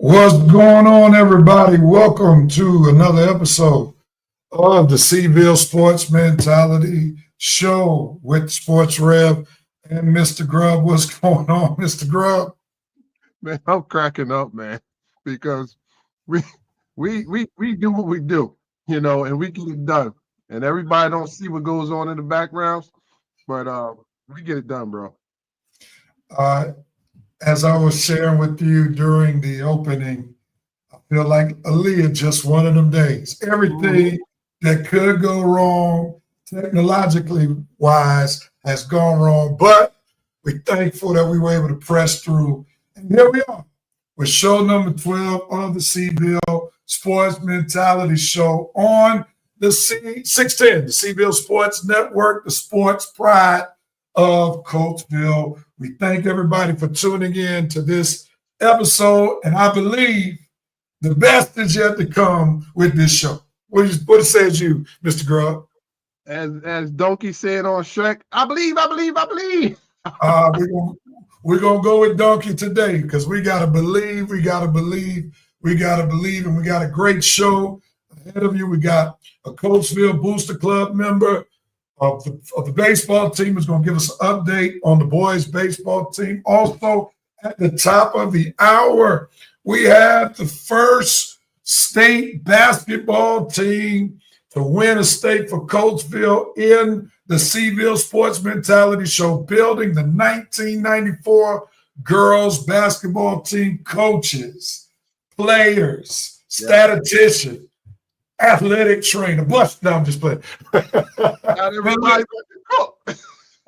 What's going on, everybody? Welcome to another episode of the Coatesville Sports Mentality Show with Sports Rev and Mr. Grubb. What's going on, Mr. Grubb? Man, I'm cracking up, man, because we we do what we do, and we get it done. And everybody don't see what goes on in the backgrounds, but we get it done, bro. As I was sharing with you during the opening, I feel like Aaliyah just one of them days. Everything that could go wrong, technologically wise, has gone wrong, but we're thankful that we were able to press through. And here we are with show number 12 of the Coatesville Sports Mentality Show on the 610, the Coatesville Sports Network, the sports pride of Coatesville. We thank everybody for tuning in to this episode, and I believe the best is yet to come with this show. What says you, Mr. Grubb? As Donkey said on Shrek, I believe. We're gonna go with Donkey today because we gotta believe, and we got a great show ahead of you. We got a Coatesville Booster Club member of the baseball team is going to give us an update on the boys baseball team. Also, at the top of the hour, we have the first state basketball team to win a state for Coatesville in the Coatesville Sports Mentality Show, building the 1994 girls basketball team coaches, players, statisticians, athletic trainer. No, I'm just playing. Not everybody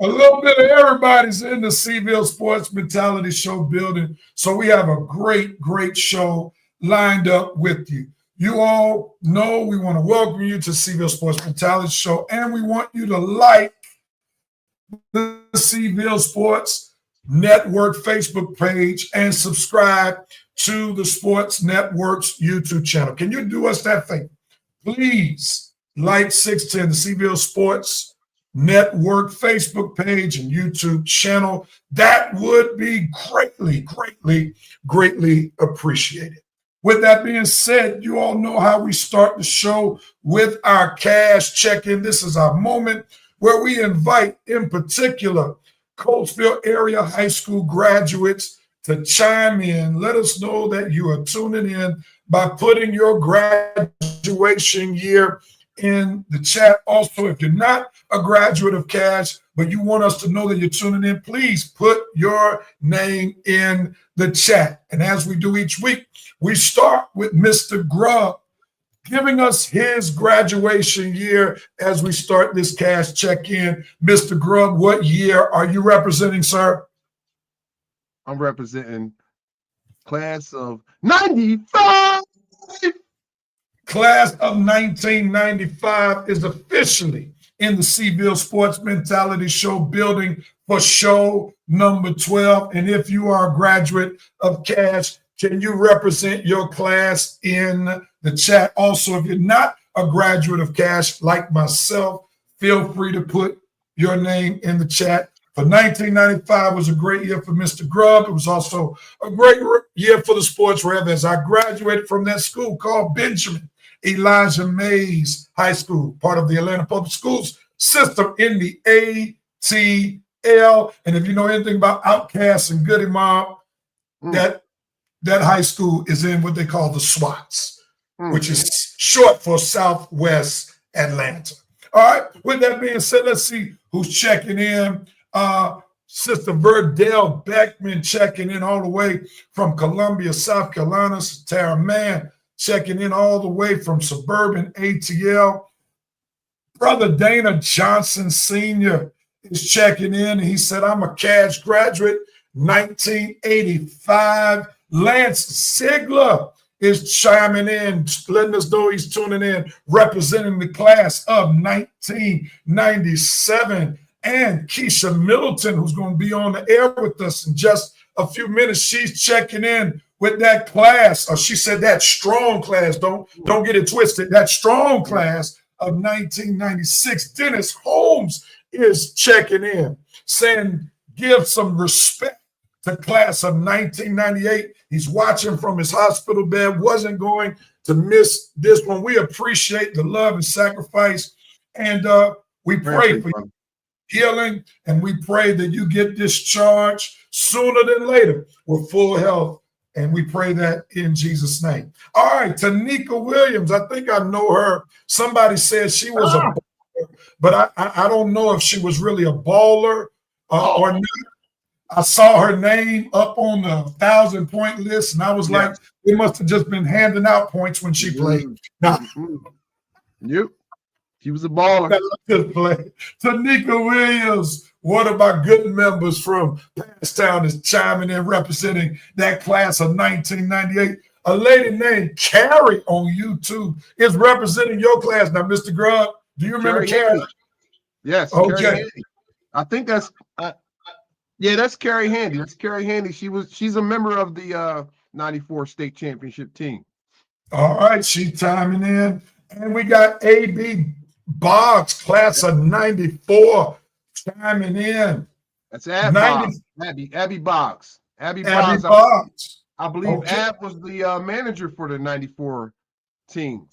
A little bit of everybody's in the Coatesville Sports Mentality Show building. So we have a great, great show lined up with you. You all know we want to welcome you to Coatesville Sports Mentality Show, and we want you to like the Coatesville Sports Network Facebook page and subscribe to the Sports Network's YouTube channel. Can you do us that favor? Please like 610, the Coatesville Sports Network Facebook page and YouTube channel. That would be greatly appreciated. With that being said, you all know how we start the show with our cash check-in. This is our moment where we invite, in particular, Coatesville area high school graduates to chime in. Let us know that you are tuning in by putting your graduation year in the chat. Also, if you're not a graduate of Cash, but you want us to know that you're tuning in, please put your name in the chat. And as we do each week, we start with Mr. Grubb giving us his graduation year as we start this Cash check-in. Mr. Grubb, what year are you representing, sir? I'm representing class of 95. Class of 1995 is officially in the Coatesville Sports Mentality Show building for show number 12. And if you are a graduate of Cash, can you represent your class in the chat? Also, if you're not a graduate of Cash like myself, feel free to put your name in the chat. For 1995 was a great year for Mr. Grubb. It was also a great year for the Sports Rev as I graduated from that school called Benjamin Elijah Mays High School, part of the Atlanta Public Schools system in the ATL. And if you know anything about Outcasts and Goody Mob, that high school is in what they call the SWATs, which is short for Southwest Atlanta. All right, with that being said, let's see who's checking in. Sister Verdell Beckman checking in all the way from Columbia, South Carolina. Tara Mann checking in all the way from suburban ATL. Brother Dana Johnson Sr. is checking in. He said, I'm a Cash graduate, 1985. Lance Sigler is chiming in, letting us know he's tuning in, representing the class of 1997. And Keisha Middleton, who's going to be on the air with us in just a few minutes, she's checking in with that class. Or she said that strong class. Don't get it twisted. That strong class of 1996. Dennis Holmes is checking in, saying give some respect to class of 1998. He's watching from his hospital bed, wasn't going to miss this one. We appreciate the love and sacrifice, and we pray for you healing, and we pray that you get discharged sooner than later with full health, and we pray that in Jesus' name. All right, Tanika Williams, I think I know her. Somebody said she was a baller, but I don't know if she was really a baller or not. I saw her name up on the 1,000-point list, and I was like, they must have just been handing out points when she played. Now, yep. She was a baller. Tanika Williams, one of my good members from Passtown, is chiming in representing that class of 1998. A lady named Carrie on YouTube is representing your class. Now, Mr. Grubb, do you remember Carrie? Yes. Okay. Carrie, I think that's that's Carrie Handy. That's Carrie Handy. She's a member of the 94 state championship team. All right, she's chiming in. And we got A.B. Boggs, class of 94, chiming in. That's Abby Boggs. Abby Boggs. Abby Boggs. I believe Ab was the manager for the 94 team.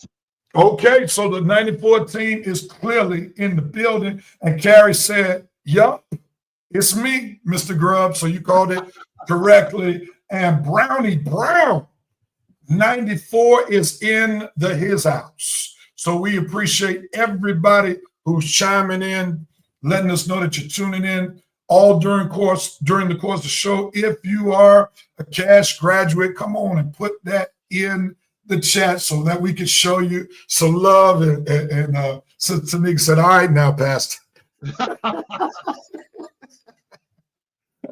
Okay, so the 94 team is clearly in the building. And Carrie said, yup, it's me, Mr. Grubb. So you called it correctly. And Brownie Brown, 94 is in his house. So we appreciate everybody who's chiming in, letting us know that you're tuning in all during the course of the show. If you are a cash graduate, come on and put that in the chat so that we can show you some love. And so Tanika said, all right now, Pastor.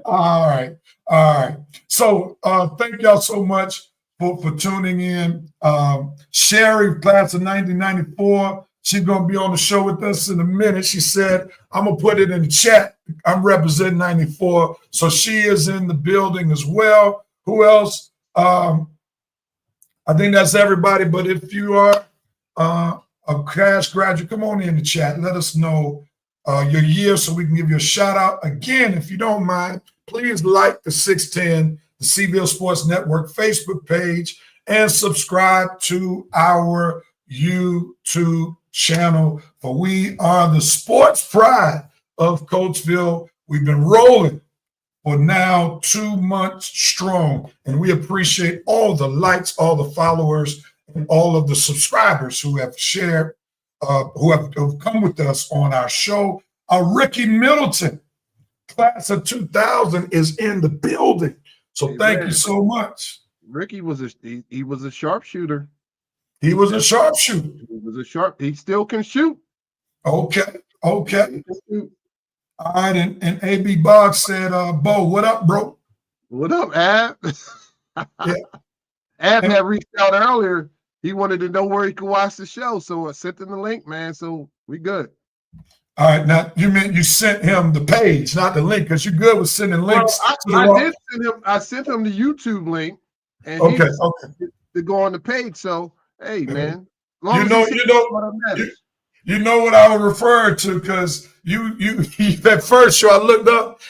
All right. So thank y'all so much for tuning in. Sherry, class of 1994, she's going to be on the show with us in a minute. She said, I'm going to put it in the chat. I'm representing 94. So she is in the building as well. Who else? I think that's everybody. But if you are a cash graduate, come on in the chat. Let us know your year so we can give you a shout out. Again, if you don't mind, please like the 610, the Seville Sports Network Facebook page, and subscribe to our YouTube channel, for we are the sports pride of Coatesville. We've been rolling for now 2 months strong, and we appreciate all the likes, all the followers, and all of the subscribers who have shared, who have come with us on our show. Ricky Middleton, class of 2000, is in the building. So thank you so much. Ricky was a sharpshooter. He was a sharpshooter. He still can shoot. Okay. All right, and A.B. Boggs said, Bo, what up, bro? What up, Ab? Yeah. Ab had reached out earlier. He wanted to know where he could watch the show, so I sent him the link, man. So we good. All right, now you meant you sent him the page, not the link, because you're good with sending links. Well, I sent him the YouTube link, and he to go on the page. So hey, man, you know what I was referring to, because you that first show I looked up,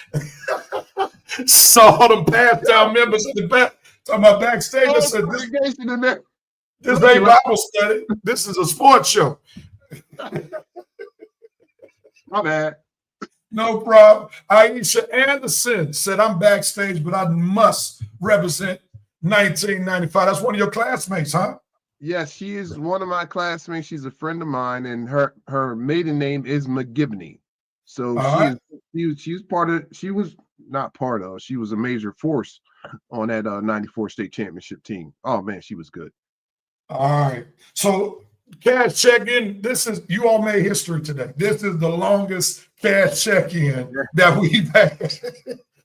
saw them Passtown members in the back talking about backstage. I said, this ain't Bible study. This is a sports show. My bad. No problem. Aisha Anderson said, I'm backstage, but I must represent 1995. That's one of your classmates, huh? Yes, she is one of my classmates. She's a friend of mine, and her maiden name is McGibney. So she was a major force on that 94 state championship team. Oh man, she was good. All right. So cash check-in. You all made history today. This is the longest cash check-in that we've had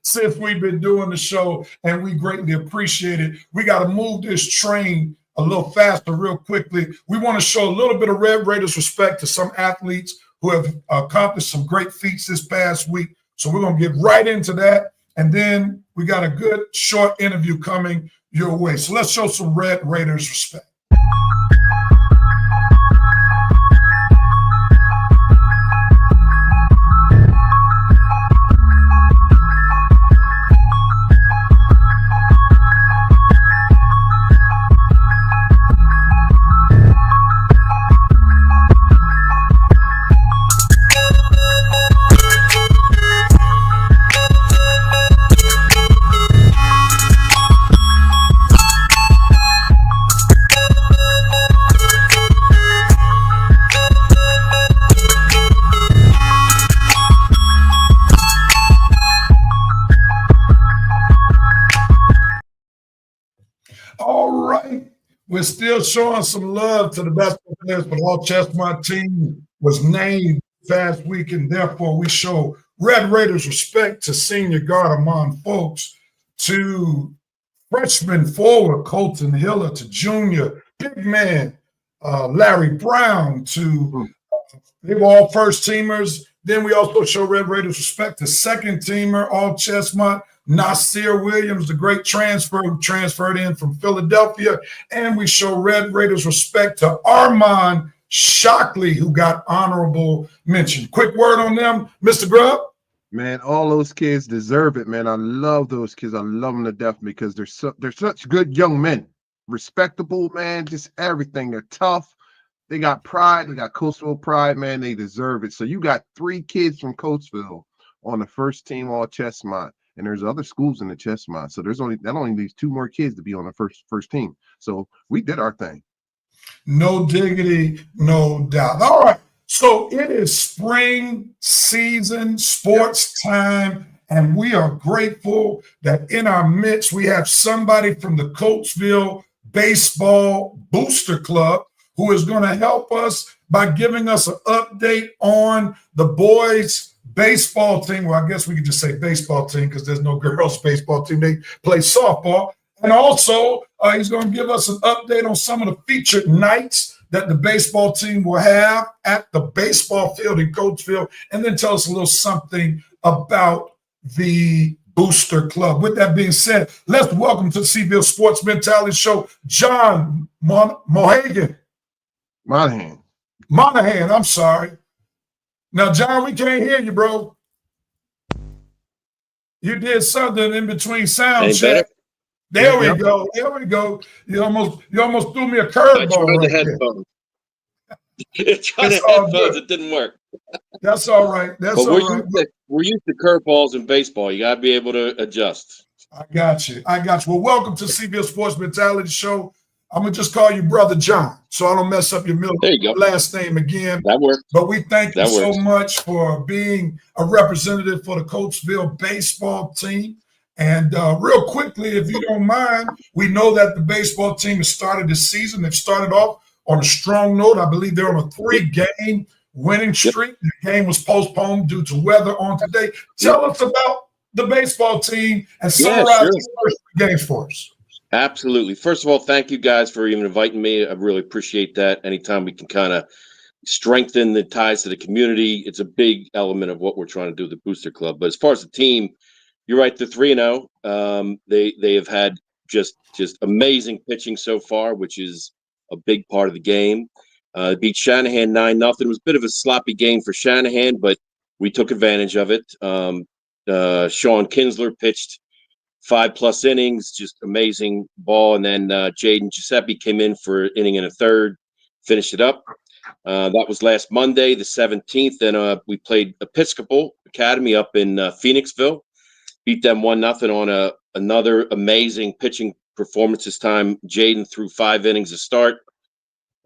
since we've been doing the show, and we greatly appreciate it. We got to move this train a little faster real quickly. We want to show a little bit of Red Raiders respect to some athletes who have accomplished some great feats this past week. So we're going to get right into that. And then we got a good short interview coming your way. So let's show some Red Raiders respect. We're still showing some love to the basketball players, but all Chestnut team was named past week, and therefore we show Red Raiders respect to senior guard Amon Folks, to freshman forward Colton Hiller, to junior big man Larry Brown, to they were all first teamers. Then we also show Red Raiders respect to second teamer, all Chestnut, Nasir Williams, the great transfer who transferred in from Philadelphia. And we show Red Raiders respect to Armand Shockley, who got honorable mention. Quick word on them, Mr. Grubb. Man, all those kids deserve it, man. I love those kids. I love them to death because they're such good young men. Respectable, man, just everything. They're tough. They got pride. They got Coatesville pride, man. They deserve it. So you got 3 kids from Coatesville on the first team all Chestnut, and there's other schools in the Chestnut. So there's only needs 2 more kids to be on the first team. So we did our thing. No diggity, no doubt. All right. So it is spring season, sports time, and we are grateful that in our midst we have somebody from the Coatesville Baseball Booster Club who is going to help us by giving us an update on the boys baseball team. Well, I guess we could just say baseball team because there's no girls baseball team. They play softball. And also, he's going to give us an update on some of the featured nights that the baseball team will have at the baseball field in Coatesville, and then tell us a little something about the Booster Club. With that being said, let's welcome to the CVille Sports Mentality Show, John Monahan. I'm sorry. Now, John, we can't hear you, bro. You did something in between sound check. There we go. You almost threw me a curveball right there. Trying to headphones, it didn't work. That's all right. We're used to curveballs in baseball. You got to be able to adjust. I got you. Well, welcome to CVille Sports Mentality Show. I'm going to just call you Brother John so I don't mess up your last name again. That works. But we thank you so much for being a representative for the Coatesville baseball team. And real quickly, if you don't mind, we know that the baseball team has started the season. They've started off on a strong note. I believe they're on a 3-game winning streak. The game was postponed due to weather on today. Tell us about the baseball team and summarize the first 3 games for us. Absolutely. First of all, thank you guys for even inviting me. I really appreciate that. Anytime we can kind of strengthen the ties to the community, it's a big element of what we're trying to do with the Booster Club. But as far as the team, you're right, they're 3-0. They have had just amazing pitching so far, which is a big part of the game. Beat Shanahan 9-0. It was a bit of a sloppy game for Shanahan, but we took advantage of it. Sean Kinsler pitched 5+ innings, just amazing ball. And then Jaden Giuseppe came in for an inning and a third, finished it up. That was last Monday, the 17th. Then we played Episcopal Academy up in Phoenixville. Beat them 1-0 on another amazing pitching performance this time. Jaden threw 5 innings to start,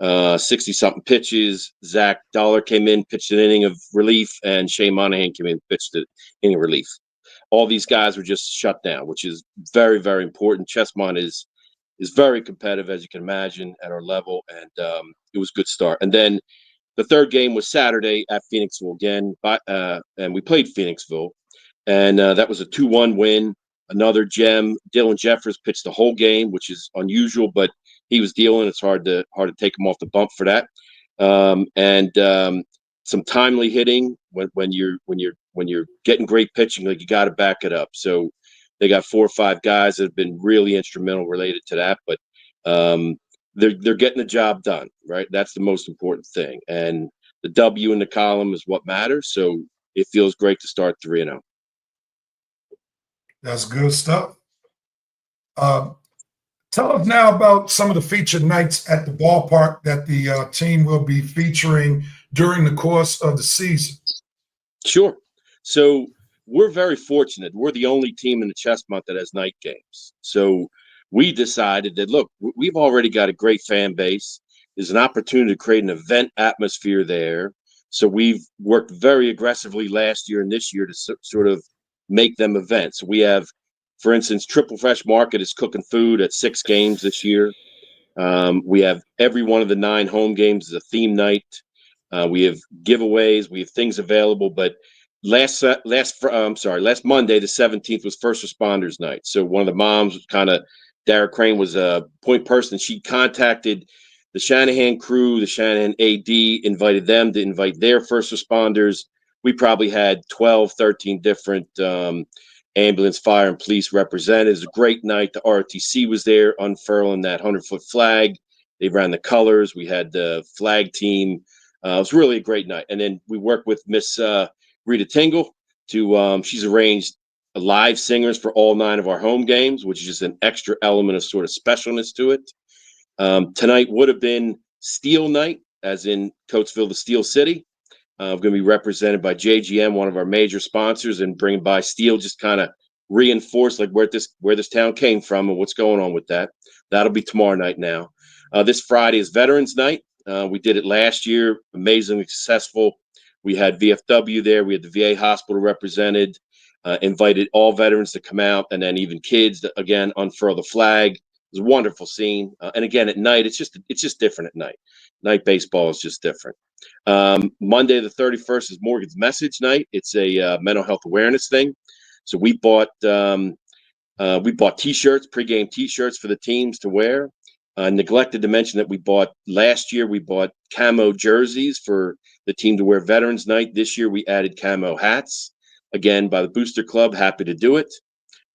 60-something pitches. Zach Dollar came in, pitched an inning of relief, and Shane Monahan came in, pitched an inning of relief. All these guys were just shut down, which is very, very important. Chestnut is very competitive, as you can imagine, at our level, and it was a good start. And then the 3rd game was Saturday at Phoenixville again, and we played Phoenixville. And that was a 2-1 win. Another gem. Dylan Jeffers pitched the whole game, which is unusual, but he was dealing. It's hard to take him off the bump for that. And some timely hitting when you're getting great pitching, like you got to back it up. So they got 4 or 5 guys that have been really instrumental related to that. But they're getting the job done, right? That's the most important thing. And the W in the column is what matters. So it feels great to start 3-0. That's good stuff. Tell us now about some of the featured nights at the ballpark that the team will be featuring during the course of the season. Sure. So we're very fortunate. We're the only team in the Chestnut that has night games. So we decided that, look, we've already got a great fan base. There's an opportunity to create an event atmosphere there. So we've worked very aggressively last year and this year to sort of make them events. We have, for instance, Triple Fresh Market is cooking food at 6 games this year. We have every one of the 9 home games is a theme night. We have giveaways. We have things available. But last Monday, the 17th, was First Responders Night. So one of the moms, Dara Crane, was a point person. She contacted the Shanahan crew, the Shanahan AD, invited them to invite their first responders. We probably had 12, 13 different ambulance, fire, and police representatives. A great night. The ROTC was there unfurling that 100-foot flag. They ran the colors. We had the flag team. It was really a great night. And then we worked with Miss Rita Tingle to she's arranged live singers for all 9 of our home games, which is just an extra element of sort of specialness to it. Tonight would have been Steel Night, as in Coatesville, the Steel City. We're going to be represented by JGM, one of our major sponsors, and bringing by Steel, just kind of reinforce like where this town came from and what's going on with that. That'll be tomorrow night now. This Friday is Veterans Night. We did it last year, amazingly successful. We had VFW there. We had the VA hospital represented, invited all veterans to come out, and then even kids to, again, unfurl the flag. It was a wonderful scene. And again, at night, it's just different at night. Night baseball is just different. Monday the 31st is Morgan's Message Night. It's a mental health awareness thing. So we bought T-shirts, pregame T-shirts for the teams to wear. Neglected to mention that last year we bought camo jerseys for the team to wear Veterans Night. This year we added camo hats, again by the Booster Club. Happy to do it.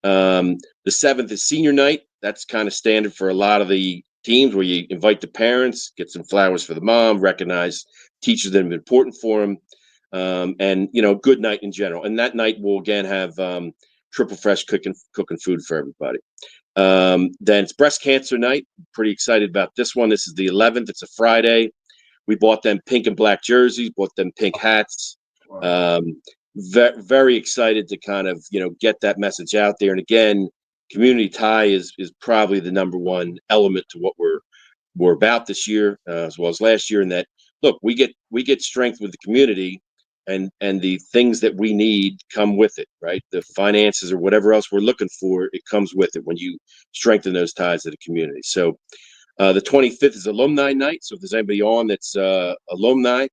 The 7th is Senior Night. That's kind of standard for a lot of the teams, where you invite the parents, get some flowers for the mom, recognize teachers that have been important for them, and good night in general. And that night we'll again have Triple Fresh cooking food for everybody. Then it's Breast Cancer Night. Pretty excited about this one. This is the 11th. It's a Friday. We bought them pink and black jerseys, bought them pink hats. Very excited to kind of get that message out there. And again, community tie is probably the number one element to what we're about this year, as well as last year. And that, look, we get strength with the community, and the things that we need come with it, right? The finances or whatever else we're looking for, it comes with it when you strengthen those ties to the community. So the 25th is Alumni Night. So if there's anybody on that's alumni,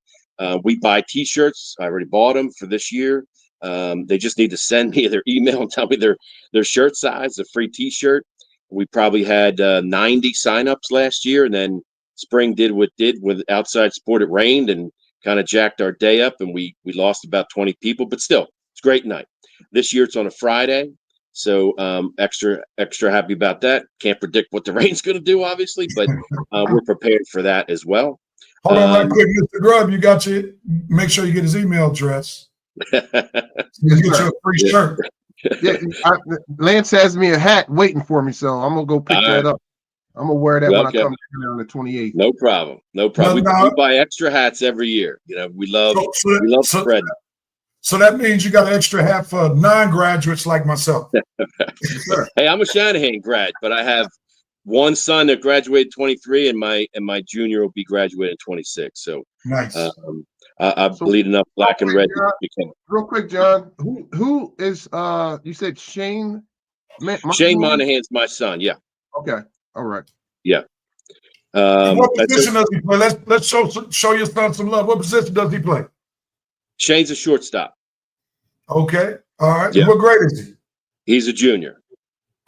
we buy T-shirts. I already bought them for this year. They just need to send me their email and tell me their shirt size, a free T-shirt. We probably had 90 signups last year, and then spring did what did with outside sport. It rained and kind of jacked our day up, and we lost about 20 people, but still, it's a great night. This year it's on a Friday, so extra happy about that. Can't predict what the rain's going to do, obviously, but we're prepared for that as well. Hold on right quick, Mr. Grubb. Make sure you get his email address. You get you a free shirt. Yeah, Lance has me a hat waiting for me, so I'm gonna go pick that up. I'm gonna wear that when I come here on the 28th. No problem. We buy extra hats every year. We love spreading. So that means you got an extra hat for non-graduates like myself. Hey, I'm a Shanahan grad, but I have one son that graduated 23, and my junior will be graduating 26. So nice. I bleed enough black and red. Real quick, John. Who is you said Shane? Shane Monahan's my son. Yeah. Okay. All right. Yeah. What position does he play? Let's show your son some love. What position does he play? Shane's a shortstop. Okay. All right. Yeah. What grade is he? He's a junior.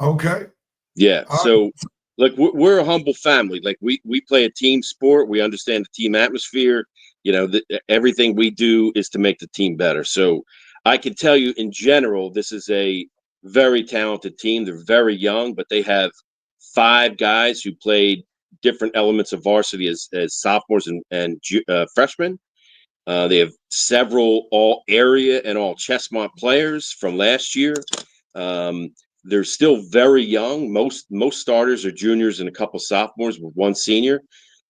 Okay. Yeah. So, look, we're a humble family. Like we play a team sport. We understand the team atmosphere. Everything we do is to make the team better. So I can tell you in general, this is a very talented team. They're very young, but they have 5 guys who played different elements of varsity as sophomores and freshmen. They have several all area and all Chestmont players from last year. They're still very young. Most starters are juniors and a couple sophomores with one senior.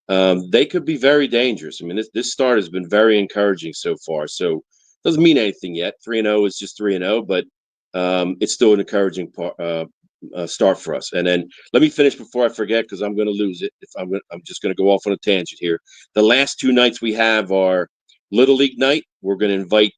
They could be very dangerous. I mean, this start has been very encouraging so far. So doesn't mean anything yet. 3-0 is just 3-0, but it's still an encouraging start for us. And then let me finish before I forget, because I'm going to lose it. I'm just going to go off on a tangent here. The last 2 nights we have are Little League night. We're going to invite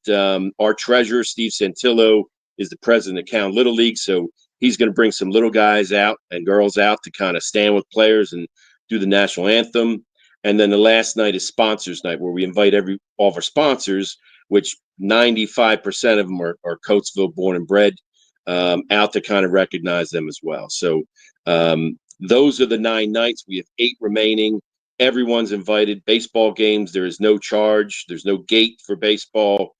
our treasurer, Steve Santillo, is the president of Count Little League. So he's going to bring some little guys out and girls out to kind of stand with players and do the national anthem. And then the last night is sponsors night, where we invite all of our sponsors, which 95% of them are Coatesville born and bred, out to kind of recognize them as well. So those are the 9 nights. We have 8 remaining. Everyone's invited. Baseball games, there is no charge. There's no gate for baseball.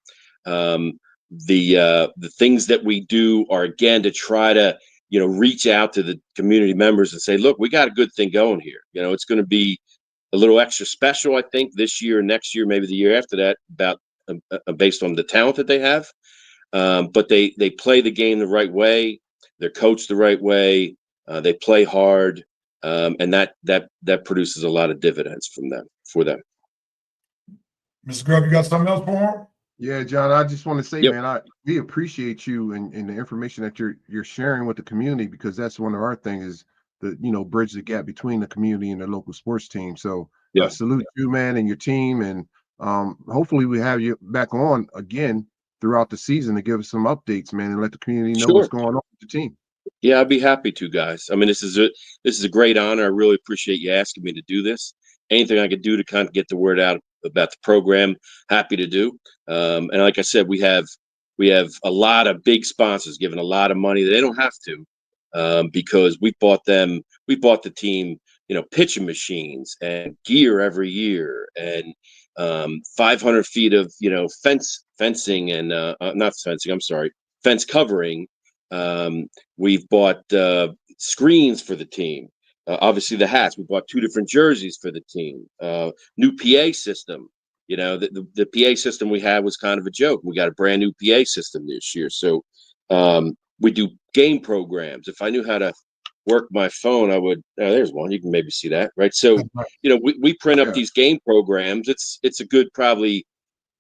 The things that we do are, again, to try to, reach out to the community members and say, look, we got a good thing going here. It's going to be a little extra special, I think, this year, next year, maybe the year after that, about based on the talent that they have. But they play the game the right way. They're coached the right way. They play hard, and that produces a lot of dividends for them. Mr. Grubb, you got something else for him? Yeah, John, I just want to say, Yep. man, we appreciate you and the information that you're sharing with the community, because that's one of our things is the bridge the gap between the community and the local sports team. So Yeah. Salute you, man, and your team, and hopefully we have you back on again throughout the season to give us some updates, man, and let the community know what's going on with the team. Yeah, I'd be happy to, guys. I mean, this is a great honor. I really appreciate you asking me to do this. Anything I could do to kind of get the word out about the program, happy to do. And like I said, we have a lot of big sponsors giving a lot of money. They don't have to, because we bought the team, pitching machines and gear every year, and 500 feet of fencing and not fencing. I'm sorry, fence covering. We've bought screens for the team. Obviously the hats. We bought 2 different jerseys for the team. New PA system. The PA system we had was kind of a joke. We got a brand new PA system this year. So we do game programs. If I knew how to work my phone, I would. There's one. You can maybe see that, right? So we print up these game programs. It's a good probably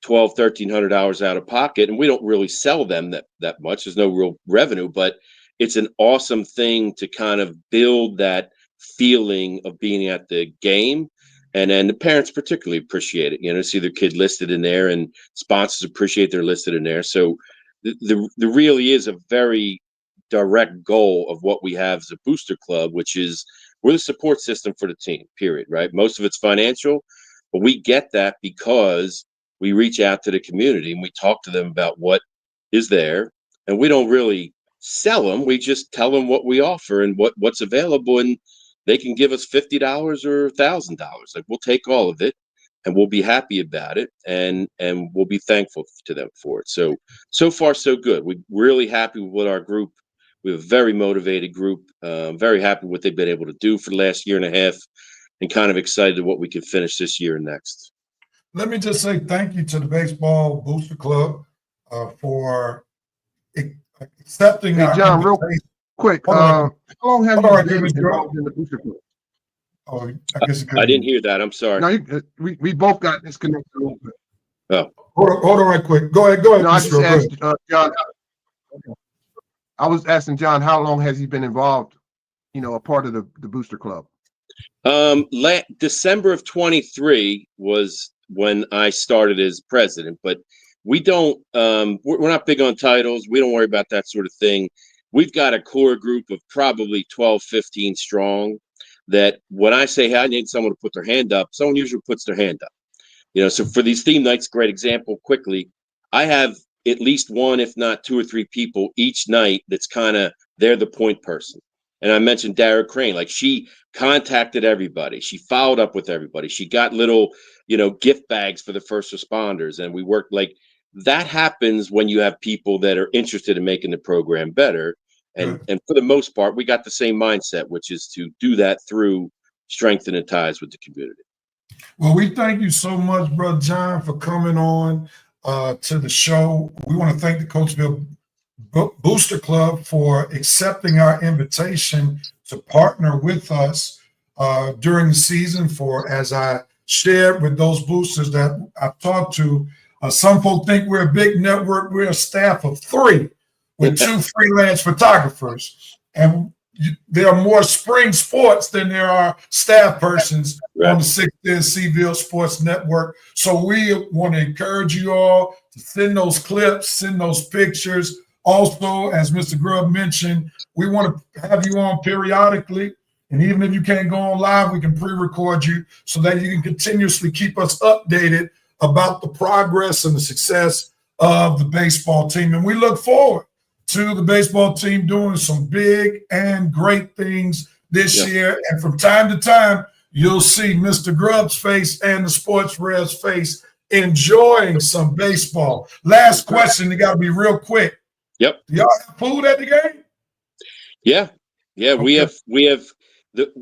$1,200-1,300 out of pocket, and we don't really sell them that much. There's no real revenue, but it's an awesome thing to kind of build that feeling of being at the game. And then the parents particularly appreciate it, see their kid listed in there, and sponsors appreciate they're listed in there. So there really is a very direct goal of what we have as a booster club, which is we're the support system for the team, period, right? Most of it's financial, but we get that because we reach out to the community and we talk to them about what is there, and we don't really sell them. We just tell them what we offer and what's available, and they can give us $50 or $1,000. Like, we'll take all of it, and we'll be happy about it, and we'll be thankful to them for it. So far, so good. We're really happy with our group. We have a very motivated group. Very happy with what they've been able to do for the last year and a half, and kind of excited what we can finish this year and next. Let me just say thank you to the Baseball Booster Club for accepting our John, real invitation. quick, how long have you been Mr. involved in the booster club? Oh, I guess I didn't hear that. I'm sorry. No, we both got disconnected a little bit. Oh, hold on right quick. Go ahead. No, I just Mr. asked John. I was asking John, how long has he been involved, a part of the booster club? December of 23 was when I started as president, but we don't, we're not big on titles. We don't worry about that sort of thing. We've got a core group of probably 12, 15 strong that when I say, hey, I need someone to put their hand up, someone usually puts their hand up. So for these theme nights, great example quickly, I have at least one, if not 2 or 3 people each night that's kind of, they're the point person. And I mentioned Dara Crane, like she contacted everybody. She followed up with everybody. She got little, gift bags for the first responders. And we worked like that happens when you have people that are interested in making the program better. And for the most part, we got the same mindset, which is to do that through strengthening ties with the community. Well, we thank you so much, Brother John, for coming on to the show. We want to thank the Coatesville Booster Club for accepting our invitation to partner with us during the season. For, as I shared with those boosters that I've talked to, some folk think we're a big network. We're a staff of 3 with 2 freelance photographers, and there are more spring sports than there are staff persons on the 610 Seville Sports Network. So we want to encourage you all to send those clips, send those pictures. Also, as Mr. Grubb mentioned, we want to have you on periodically And even if you can't go on live, we can pre-record you so that you can continuously keep us updated about the progress and the success of the baseball team. And we look forward to the baseball team doing some big and great things this year. And from time to time, you'll see Mr. Grubb's face and the Sports Rev's face enjoying some baseball. Last question, it got to be real quick. Yep. Do y'all have food at the game? Yeah. Yeah, Okay. we have the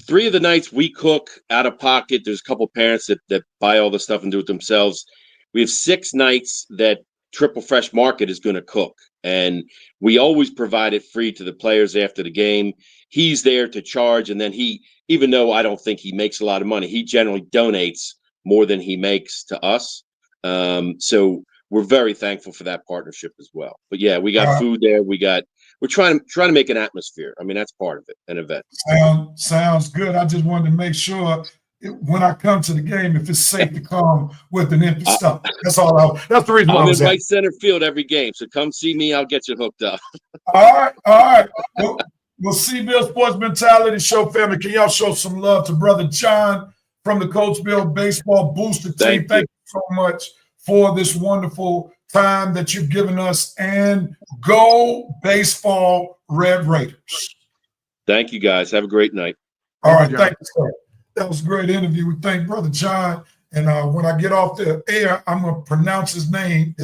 3 of the nights we cook out of pocket. There's a couple parents that buy all the stuff and do it themselves. We have 6 nights that Triple Fresh Market is going to cook, and we always provide it free to the players after the game. He's there to charge, and then he, even though I don't think he makes a lot of money, he generally donates more than he makes to us. So we're very thankful for that partnership as well. But yeah, we got food there. We're trying to make an atmosphere. I mean, that's part of it, an event. Sounds good. I just wanted to make sure when I come to the game, if it's safe to come with an empty stomach. That's all. That's the reason why I was in at. right center field every game, so come see me. I'll get you hooked up. All right. We'll see Bill Sports Mentality Show family. Can y'all show some love to Brother John from the Coatesville Baseball Booster Team? Thank you so much for this wonderful time that you've given us, and go baseball, Red Raiders. Thank you, guys. Have a great night. All right, thank you, sir. That was a great interview. We thank Brother John, and when I get off the air, I'm going to pronounce his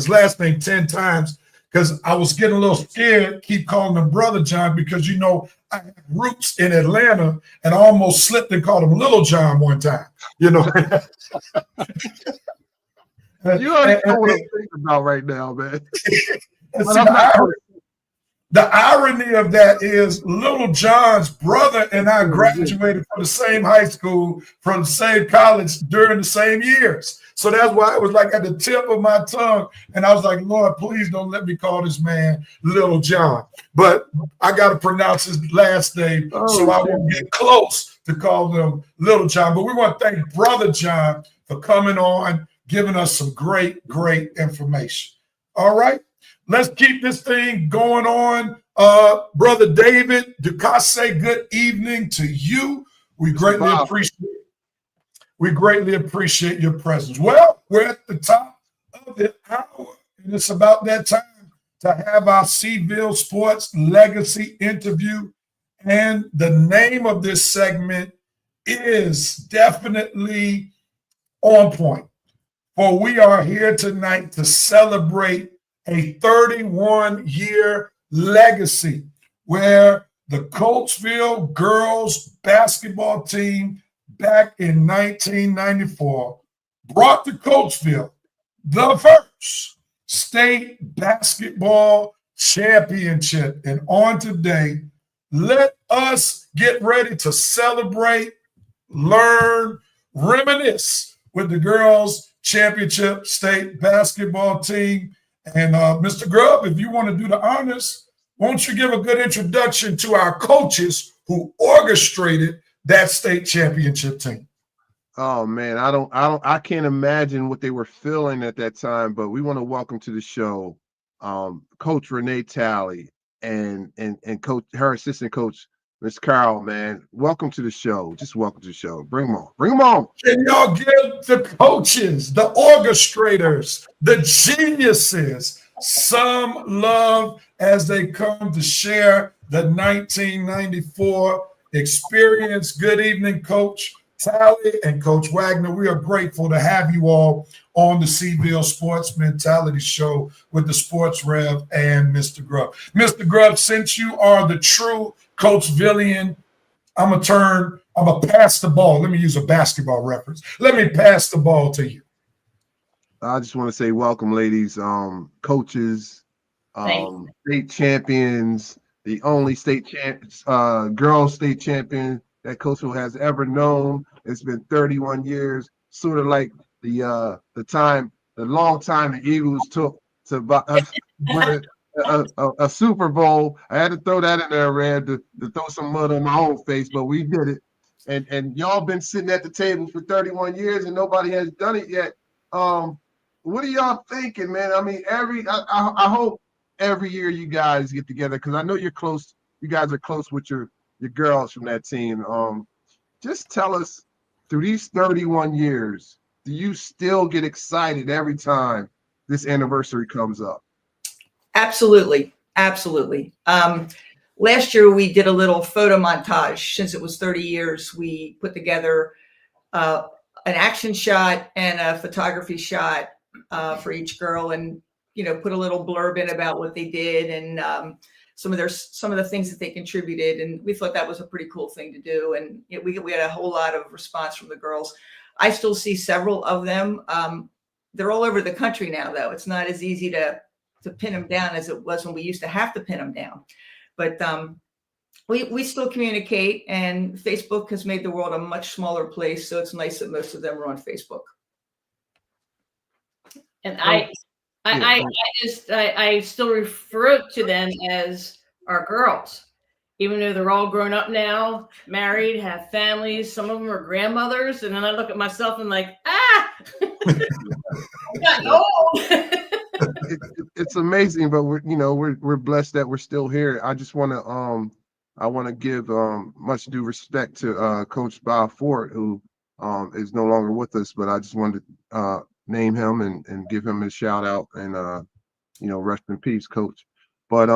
last name 10 times, because I was getting a little scared, keep calling him Brother John, because, you know, I have roots in Atlanta, and I almost slipped and called him Little John one time, you know. You already know what I'm thinking about right now, man. The irony of that is Little John's brother and I graduated from the same high school, from the same college during the same years. So that's why it was like at the tip of my tongue. And I was like, Lord, please don't let me call this man Little John. But I got to pronounce his last name so I won't get close to call him Little John. But we want to thank Brother John for coming on, giving us some great information. All right. Let's keep this thing going on. Brother David Ducasse, good evening to you. We greatly appreciate your presence. Well, we're at the top of the hour, and it's about that time to have our Seaville Sports Legacy interview. And the name of this segment is definitely on point. For we are here tonight to celebrate a 31-year legacy where the Coatesville girls basketball team back in 1994 brought to Coatesville the first state basketball championship. And on today, let us get ready to celebrate, learn, reminisce with the girls championship state basketball team. And Mr. Grubb, if you want to do the honors, won't you give a good introduction to our coaches who orchestrated that state championship team? Oh man, I can't imagine what they were feeling at that time. But we want to welcome to the show, Coach Renee Talley and Coach, her assistant coach, Miss Carol. Man, welcome to the show. Just welcome to the show. Bring them on. Bring them on. Can y'all give the coaches, the orchestrators, the geniuses some love as they come to share the 1994 experience? Good evening, Coach Talley and Coach Wagner. We are grateful to have you all on the Seaville Sports Mentality Show with the Sports Rev and Mr. Grubb. Mr. Grubb, since you are the true Coatesvillian, I'm going to pass the ball. Let me use a basketball reference. Let me pass the ball to you. I just want to say welcome, ladies, coaches, state champions, the only state girls state champion that Coatesville has ever known. It's been 31 years, sort of like the long time the Eagles took to win a Super Bowl. I had to throw that in there, Red, to throw some mud on my own face, but we did it. And y'all been sitting at the table for 31 years and nobody has done it yet. What are y'all thinking, man? I mean, I hope every year you guys get together, because I know you're close. You guys are close with your your girls from that team. Just tell us, through these 31 years, do you still get excited every time this anniversary comes up? Absolutely. Absolutely. Last year, we did a little photo montage. Since it was 30 years, we put together an action shot and a photography shot for each girl, and put a little blurb in about what they did and some of the things that they contributed. And we thought that was a pretty cool thing to do. And we had a whole lot of response from the girls. I still see several of them. They're all over the country now, though. It's not as easy to pin them down as it was when we used to have to pin them down. But we still communicate, and Facebook has made the world a much smaller place. So it's nice that most of them are on Facebook. And I still refer to them as our girls, even though they're all grown up now, married, have families. Some of them are grandmothers. And then I look at myself and like, I'm getting old. It's amazing, but we're blessed that we're still here. I just want to give much due respect to Coach Bob Ford, who is no longer with us, but I just wanted to name him and give him a shout out and rest in peace, Coach. But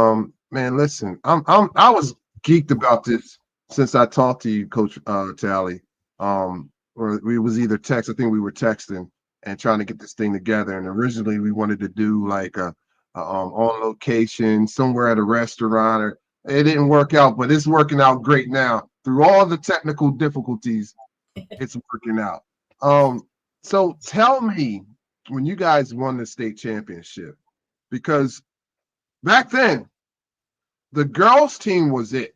man, listen, I was geeked about this since I talked to you, Coach Talley. Or it was either text. I think we were texting and trying to get this thing together. And originally we wanted to do like a on location somewhere at a restaurant, or it didn't work out, but it's working out great now. Through all the technical difficulties, it's working out. So tell me, when you guys won the state championship, because back then the girls team was it.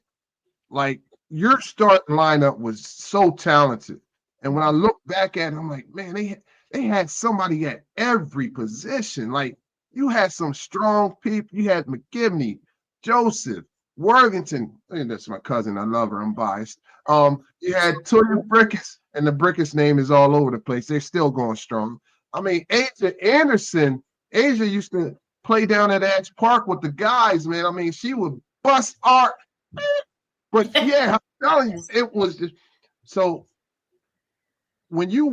Like, your starting lineup was so talented. And when I look back at it, I'm like, man, they had somebody at every position. Like, you had some strong people. You had McGivney, Joseph, Worthington. That's my cousin. I love her. I'm biased. You had Toya Brickus, and the Brickus name is all over the place. They're still going strong. I mean, Asia Anderson. Asia used to play down at Edge Park with the guys, man. I mean, she would bust art. But yeah, I'm telling you, it was just so. When you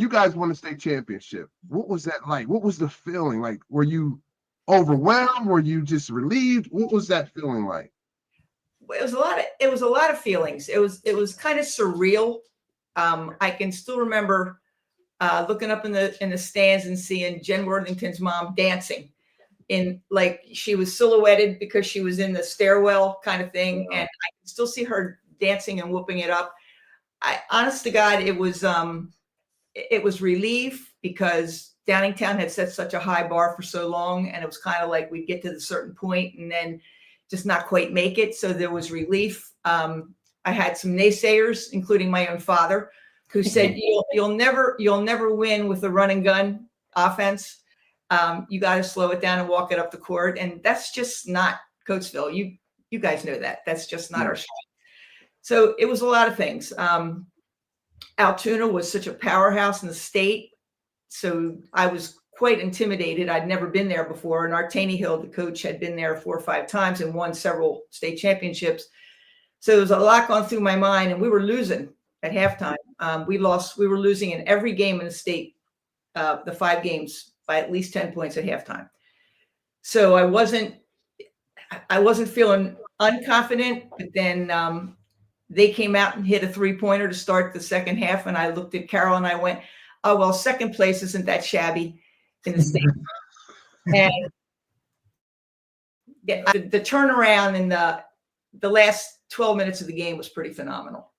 guys won the state championship, what was that like? What was the feeling like? Were you overwhelmed? Were you just relieved? What was that feeling like? It was a lot of feelings. It was kind of surreal. I can still remember looking up in the stands and seeing Jen Worthington's mom dancing, like she was silhouetted because she was in the stairwell kind of thing, and I can still see her dancing and whooping it up. Honest to God, it was relief, because Downingtown had set such a high bar for so long, and it was kind of like we'd get to the certain point and then just not quite make it. So there was relief. I had some naysayers, including my own father, who said, "You'll never win with a run and gun offense. You got to slow it down and walk it up the court." And that's just not Coatesville. You guys know that. That's just not our strength. So it was a lot of things. Altoona was such a powerhouse in the state, so I was quite intimidated. I'd never been there before, and Art Taneyhill, the coach, had been there 4 or 5 times and won several state championships. So there was a lot going through my mind, and we were losing at halftime. We were losing in every game in the state, the 5 games, by at least 10 points at halftime. So I wasn't feeling unconfident, but then they came out and hit a 3-pointer to start the second half. And I looked at Carol and I went, "Oh, well, second place isn't that shabby in the state." And the turnaround in the last 12 minutes of the game was pretty phenomenal.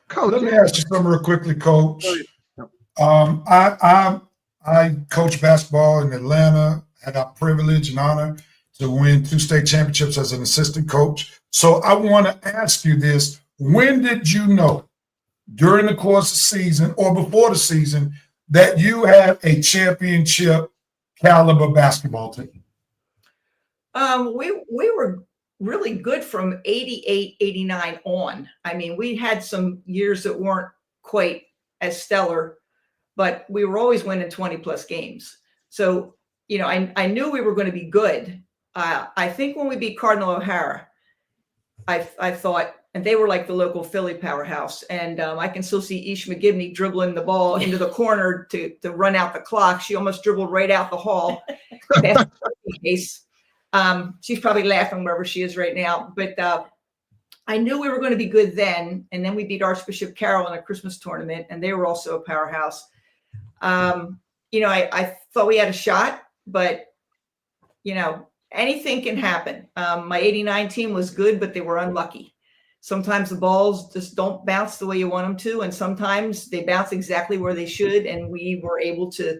Coach, let me ask you something real quickly, Coach. I coached basketball in Atlanta, had a privilege and honor to win 2 state championships as an assistant coach. So I want to ask you this. When did you know, during the course of the season or before the season, that you had a championship caliber basketball team? We were really good from 88, 89 on. I mean, we had some years that weren't quite as stellar, but we were always winning 20-plus games. So, I knew we were going to be good. I think when we beat Cardinal O'Hara, I thought, and they were like the local Philly powerhouse. And I can still see Ish McGivney dribbling the ball into the corner to run out the clock. She almost dribbled right out the hall. She's probably laughing wherever she is right now. But I knew we were going to be good then. And then we beat Archbishop Carroll in a Christmas tournament, and they were also a powerhouse. I thought we had a shot, but, anything can happen. My 89 team was good, but they were unlucky. Sometimes the balls just don't bounce the way you want them to, and sometimes they bounce exactly where they should, and we were able to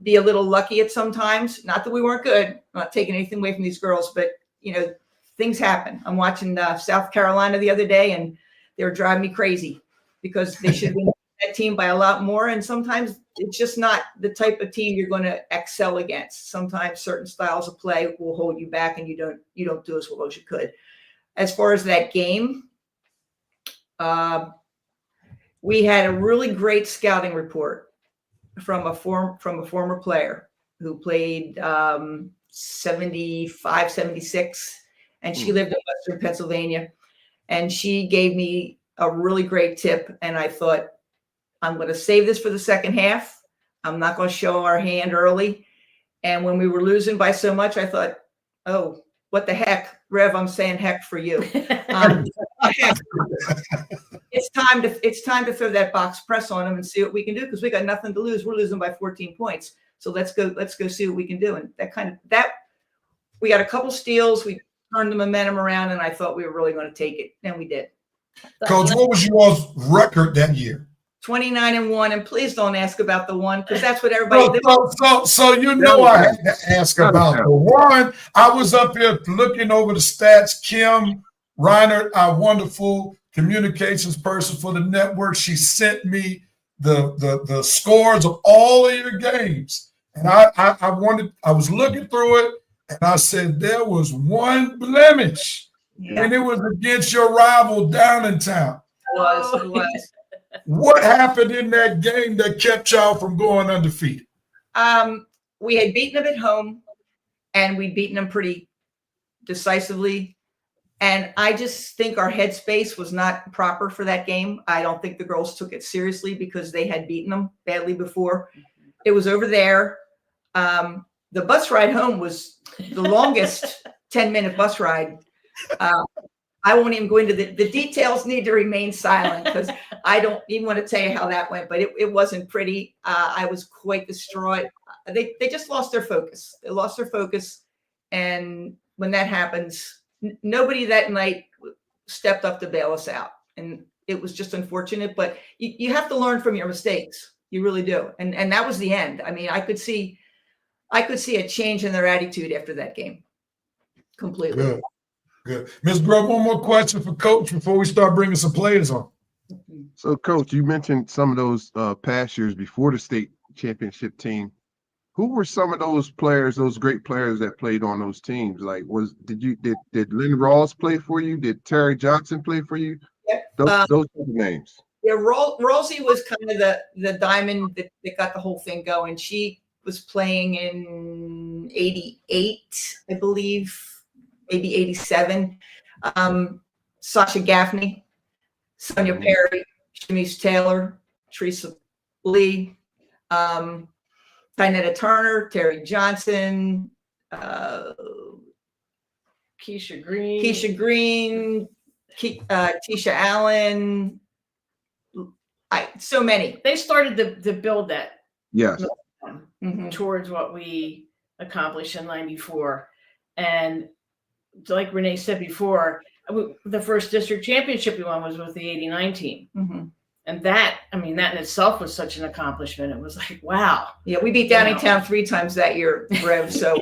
be a little lucky at sometimes. Not that we weren't good. I'm not taking anything away from these girls, but, things happen. I'm watching South Carolina the other day, and they were driving me crazy because they should win that team by a lot more, and sometimes it's just not the type of team you're going to excel against. Sometimes certain styles of play will hold you back, and you don't do as well as you could. As far as that game, we had a really great scouting report from a former player who played 75, 76, and she lived in Western Pennsylvania. And she gave me a really great tip, and I thought, I'm going to save this for the second half. I'm not going to show our hand early. And when we were losing by so much, I thought, oh, what the heck, Rev? I'm saying heck for you. It's time to throw that box press on them and see what we can do, because we got nothing to lose. We're losing by 14 points, so let's go see what we can do. And that we got a couple steals. We turned the momentum around, and I thought we were really going to take it, and we did. Coach, what was your record that year? 29-1, and please don't ask about the one, because that's what everybody. So I had to ask about the one. I was up here looking over the stats. Kim Reinert, our wonderful communications person for the network, she sent me the scores of all of your games, and I was looking through it, and I said there was one blemish, and it was against your rival Downingtown. It was. What happened in that game that kept y'all from going undefeated? We had beaten them at home, and we'd beaten them pretty decisively. And I just think our headspace was not proper for that game. I don't think the girls took it seriously because they had beaten them badly before. It was over there. The bus ride home was the longest 10-minute bus ride. I won't even go into the details. Need to remain silent because I don't even want to tell you how that went, but it wasn't pretty. I was quite distraught. They just lost their focus. They lost their focus. And when that happens, nobody that night stepped up to bail us out. And it was just unfortunate, but you have to learn from your mistakes. You really do. And that was the end. I mean, I could see a change in their attitude after that game. Completely. Good. Ms. Grubb, one more question for Coach before we start bringing some players on. So, Coach, you mentioned some of those past years before the state championship team. Who were some of those players, those great players that played on those teams? Like, did Lynn Rawls play for you? Did Terry Johnson play for you? Yeah. Those are the names. Yeah, Rosie was kind of the diamond that got the whole thing going. She was playing in 88, I believe. Maybe 87. Sasha Gaffney, Sonia Perry, Shanice Taylor, Teresa Lee, Tynetta Turner, Terry Johnson, Keisha Green, Tisha Allen. So many. They started to build that. Yes. Towards what we accomplished in '94, and like Renee said before, the first district championship we won was with the 89 team. Mm-hmm. And that in itself was such an accomplishment. It was like, wow. Yeah, we beat Downingtown 3 times that year, Rev. So,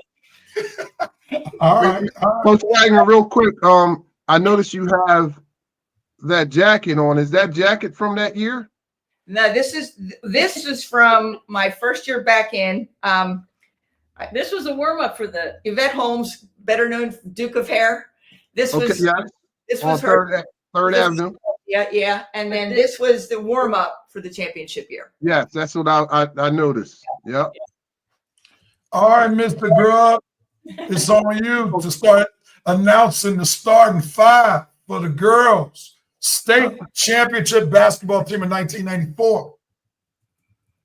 all right. Coach Wagner, real quick, I noticed you have that jacket on. Is that jacket from that year? No, this is from my first year back in. This was a warm up for the Yvette Holmes, better known Duke of Hair. This was her Third Avenue. Yeah. And then this was the warm up for the championship year. Yes, that's what I noticed. Yeah. All right, Mr. Grubb, it's on you to start announcing the starting 5 for the girls' state championship basketball team in 1994?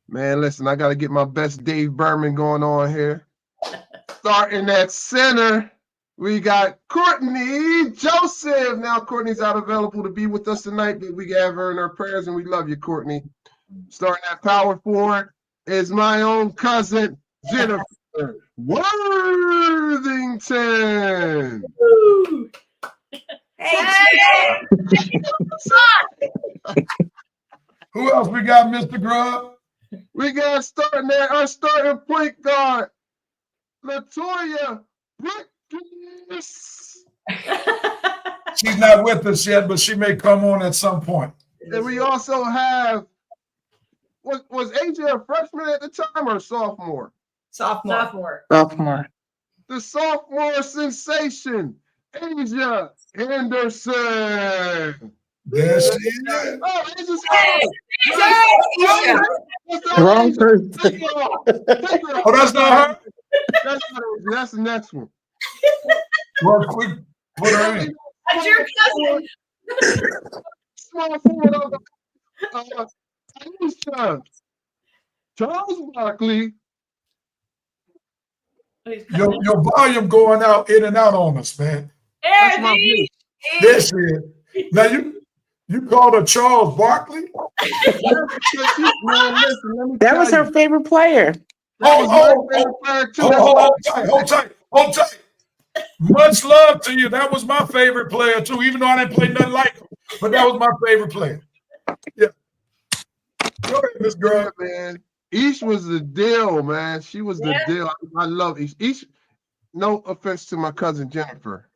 Man, listen, I got to get my best Dave Berman going on here. Starting at center, we got Courtney Joseph. Now, Courtney's not available to be with us tonight, but we have her in our prayers, and we love you, Courtney. Starting at power forward is my own cousin, Jennifer Worthington. Woo! Hey, Who else we got, Mr. Grubb? We got starting there, our starting point guard, Latoya Brookins. She's not with us yet, but she may come on at some point. And we also have, was AJ a freshman at the time or a sophomore? sophomore. Sophomore. The sophomore sensation, Asia Henderson. There she is. Oh, Asia's Hey, Wrong person. Take her off. Oh, that's not her? That's not her. That's the next one. Well, quick, put her in. That's your cousin. Small forward of Aisha. Charles Barkley. Your volume going out in and out on us, man. That's my view. There she is. Now you called her Charles Barkley? That was her favorite player. Hold tight. Much love to you. That was my favorite player too, even though I didn't play nothing like him. But that was my favorite player. Yeah. Go ahead, Miss Grubb. Man. Ish was the deal, man. She was the deal. I love Ish. Ish, no offense to my cousin Jennifer.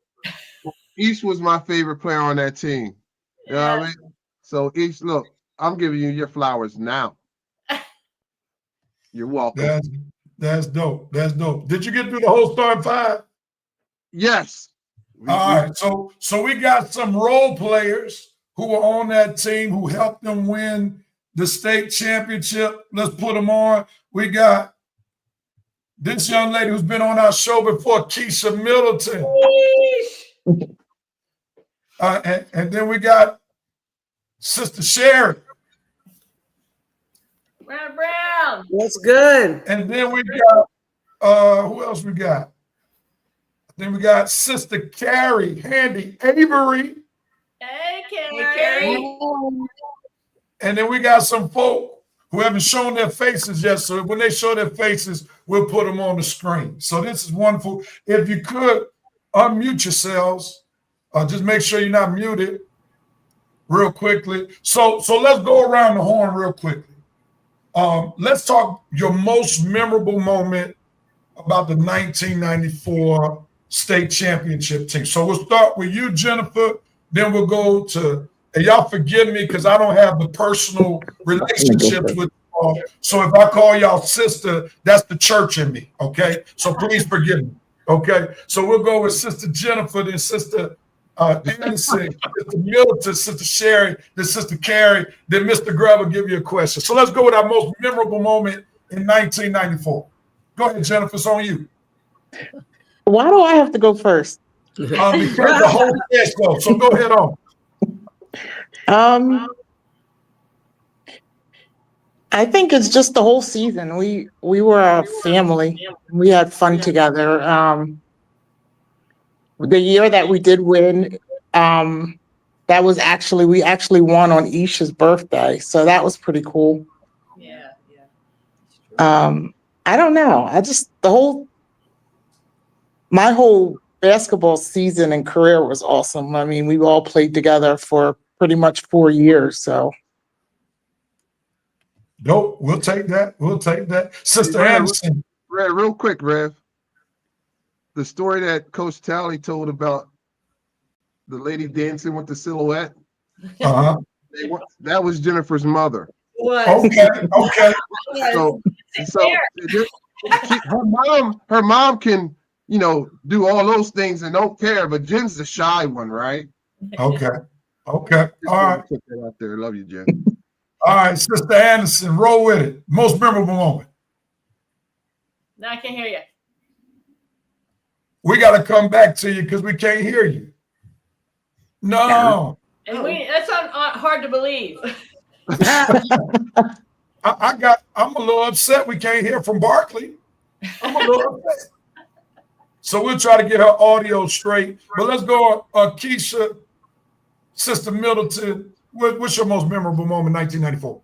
Ish was my favorite player on that team. You know what I mean? So Ish, look, I'm giving you your flowers now. You're welcome. That's dope. That's dope. Did you get through the whole starting five? Yes. All right. So we got some role players who were on that team who helped them win the state championship. Let's put them on. We got this young lady who's been on our show before, Keisha Middleton. And then we got Sister Sherry. Brown. That's good. And then we got, who else we got? Then we got Sister Carrie, Handy Avery. Hey, Carrie. And then we got some folk who haven't shown their faces yet. So when they show their faces, we'll put them on the screen. So this is wonderful. If you could unmute yourselves, just make sure you're not muted real quickly. So let's go around the horn real quickly. Let's talk your most memorable moment about the 1994 state championship team. So we'll start with you, Jennifer. Then we'll go to, and y'all forgive me because I don't have the personal relationships with y'all. So if I call y'all sister, that's the church in me, okay? So please forgive me, okay? So we'll go with Sister Jennifer, then Sister Anderson, Sister Middleton, Sister Sherry, then Sister Carrie, then Mr. Grubb will give you a question. So let's go with our most memorable moment in 1994. Go ahead, Jennifer, it's on you. Why do I have to go first? Because the whole cast goes. So go ahead on. I think it's just the whole season. We were a family. We had fun together. The year that we did win, that was we actually won on Isha's birthday. So that was pretty cool. Yeah. I don't know. My whole basketball season and career was awesome. I mean, we all played together for pretty much 4 years. So. Nope, we'll take that. Sister Anderson. Rev, real quick, Rev. The story that Coach Talley told about the lady dancing with the silhouette. That was Jennifer's mother. Okay. So her mom can, do all those things and don't care, but Jen's the shy one, right? Okay. All right. Put that out there. Love you, Jen. All right, Sister Anderson, roll with it. Most memorable moment. No, I can't hear you. We got to come back to you because we can't hear you. No. And that's hard to believe. I'm a little upset we can't hear from Barkley. I'm a little upset. So we'll try to get her audio straight. But let's go, Keisha, Sister Middleton. What's your most memorable moment in 1994?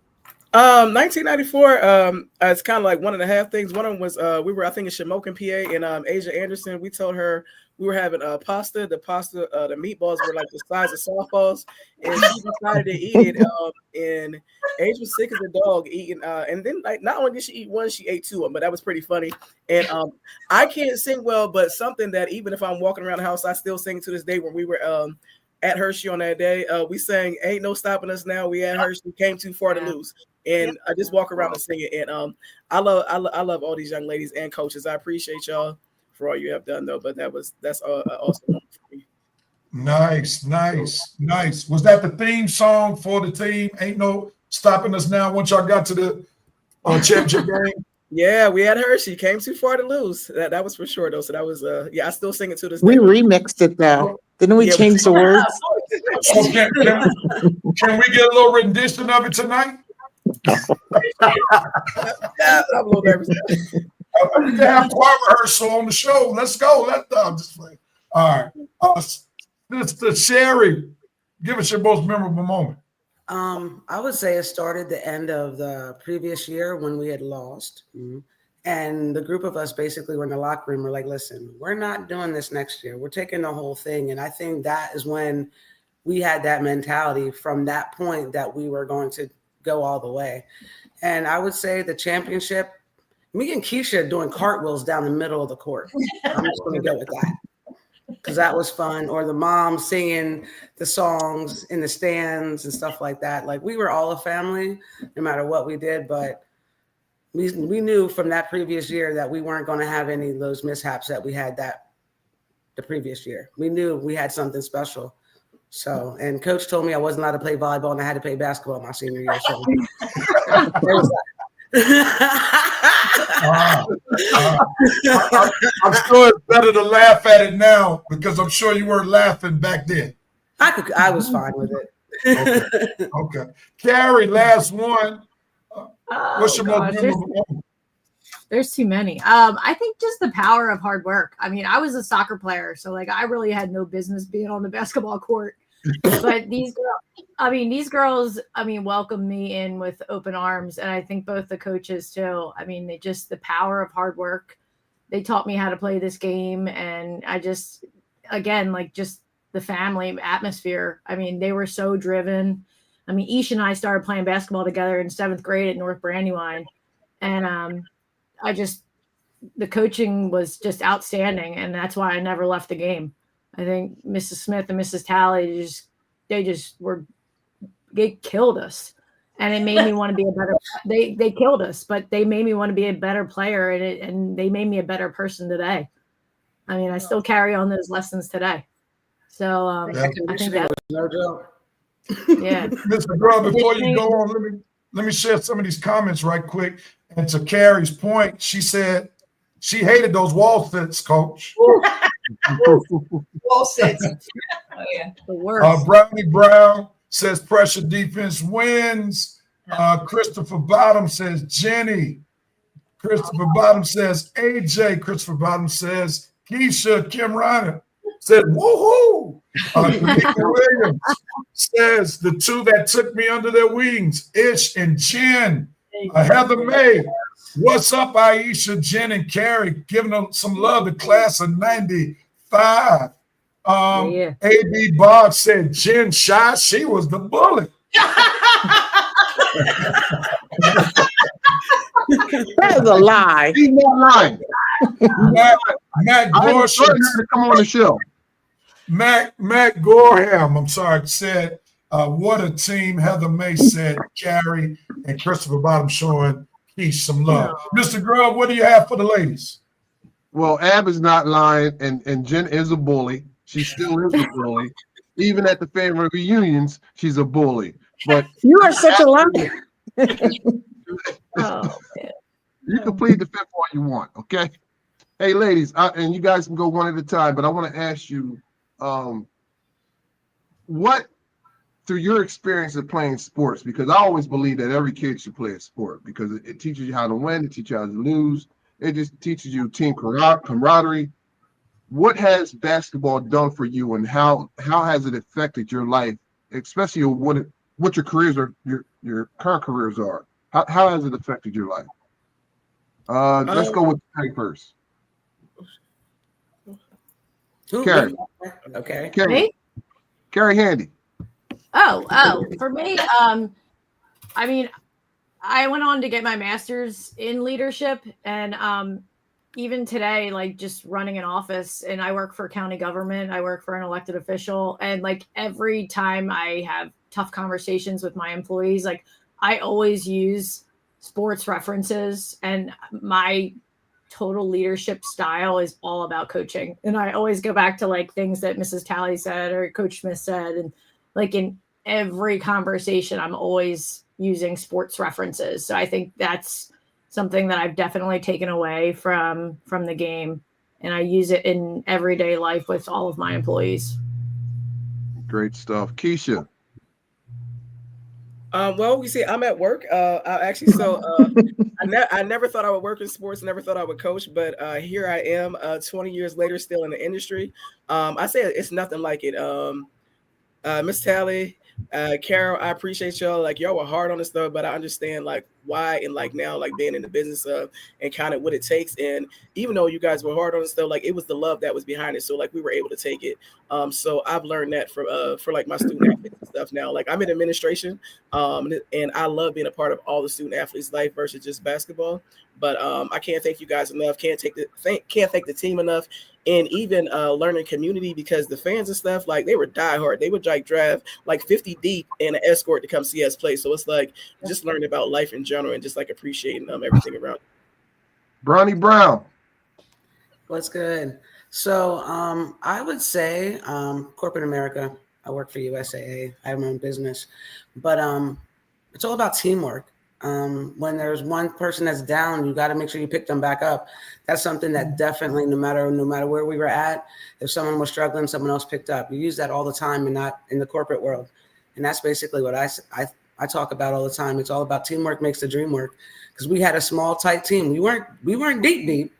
1994, it's kind of like one and a half things. One of them was we were, I think, in Shamokin, PA, and Asia Anderson. We told her we were having pasta. The meatballs were like the size of softballs, and she decided to eat it. And Asia was sick as a dog eating. And then, like, not only did she eat one, she ate two of them. But that was pretty funny. And I can't sing well, but something that even if I'm walking around the house, I still sing to this day. When we were at Hershey on that day, we sang "Ain't No Stopping Us Now." We at Hershey, came too far to lose. And I just walk around and sing it. And I love all these young ladies and coaches. I appreciate y'all for all you have done, though. But that's awesome for me. Nice. Was that the theme song for the team? Ain't No Stopping Us Now. Once y'all got to the championship game. Yeah, we had Hershey. Came too far to lose. That was for sure, though. So that was I still sing it to this We day. remixed it though. Didn't we change the words? So can we get a little rendition of it tonight? I'm a little nervous. We can have choir rehearsal on the show. Let's go. I'm just playing. All right. Sister Sherry, give us your most memorable moment. I would say it started the end of the previous year when we had lost. And the group of us basically were in the locker room. We're like, listen, we're not doing this next year. We're taking the whole thing. And I think that is when we had that mentality from that point that we were going to go all the way. And I would say the championship, me and Keisha doing cartwheels down the middle of the court. I'm just going to go with that because that was fun. Or the mom singing the songs in the stands and stuff like that. Like, we were all a family no matter what we did, but we knew from that previous year that we weren't going to have any of those mishaps that we had the previous year. We knew we had something special. So, and coach told me I wasn't allowed to play volleyball and I had to play basketball my senior year. So I'm sure it's better to laugh at it now because I'm sure you weren't laughing back then. I was fine with it. Okay. Carrie, last one. What's your most memorable moment? There's too many. I think just the power of hard work. I mean, I was a soccer player, so like I really had no business being on the basketball court. But these girls, welcomed me in with open arms, and I think both the coaches too. I mean, the power of hard work. They taught me how to play this game, and I just the family atmosphere. I mean, they were so driven. I mean, Ish and I started playing basketball together in 7th grade at North Brandywine, and the coaching was just outstanding, and that's why I never left the game. I think Mrs. Smith and Mrs. Talley they killed us, and it made me want to be a better. They killed us, but they made me want to be a better player, and they made me a better person today. I mean, I still carry on those lessons today. So I think that was no joke. Yeah, Mr. Grubb, before you go on, let me share some of these comments right quick. And to Carrie's point, she said she hated those wall sits, coach. Wall sits. Oh, yeah. the worst. Brownie Brown says pressure defense wins. Christopher Bottom says Jenny. Christopher Bottom says AJ. Christopher Bottom says Keisha. Kim Reiner says woohoo. Kanika Williams says the two that took me under their wings, Ish and Jen. Heather May, what's up, Aisha, Jen, and Carrie? Giving them some love to class of 95. A.B. Bob said Jen shy. She was the bully. That is a lie. He's not lying. Matt I Gorham to come on the show. Matt Gorham, said, what a team. Heather May said, Carrie and Christopher Bottom showing Keith some love. Mr. Grubb, what do you have for the ladies? Well, Ab is not lying, and Jen is a bully. She still is a bully. Even at the family reunions, she's a bully. But You are such a liar. you can plead the fifth all you want, okay? Hey, ladies, and you guys can go one at a time, but I want to ask you, what through your experience of playing sports, because I always believe that every kid should play a sport because it teaches you how to win, it teaches you how to lose, it just teaches you team camaraderie. What has basketball done for you, and how has it affected your life, especially what your careers are, your current careers are? How has it affected your life? Let's go with Carrie first. Carrie. Okay. Me? Carrie Handy. For me, I mean, I went on to get my master's in leadership, and even today, like just running an office, and I work for county government, I work for an elected official, and like every time I have tough conversations with my employees, like I always use sports references, and my total leadership style is all about coaching. And I always go back to like things that Mrs. Talley said or Coach Smith said, and like in every conversation, I'm always using sports references. So I think that's something that I've definitely taken away from the game, and I use it in everyday life with all of my employees. Great stuff. Keisha. Well, you see, I'm at work. I never thought I would work in sports, never thought I would coach, but here I am 20 years later, still in the industry. I say it's nothing like it. Miss Talley, Carol, I appreciate y'all. Like, y'all were hard on this stuff, but I understand like why, and like now, like being in the business of and kind of what it takes. And even though you guys were hard on this stuff, like it was the love that was behind it. So like we were able to take it. So I've learned that for like my student athletes and stuff now. Like I'm in administration, and I love being a part of all the student athletes' life versus just basketball. But I can't thank you guys enough. Can't thank the team enough. And even learning community, because the fans and stuff, like they were diehard. They would like drive like 50 deep in an escort to come see us play. So it's like just learning about life in general and just like appreciating everything around. Bronny Brown. What's good? So I would say corporate America. I work for USAA. I have my own business, but it's all about teamwork. When there's one person that's down, you got to make sure you pick them back up. That's something that definitely, no matter where we were at, if someone was struggling, someone else picked up. You use that all the time, and not in the corporate world. And that's basically what I talk about all the time. It's all about teamwork makes the dream work. Because we had a small, tight team. We weren't deep,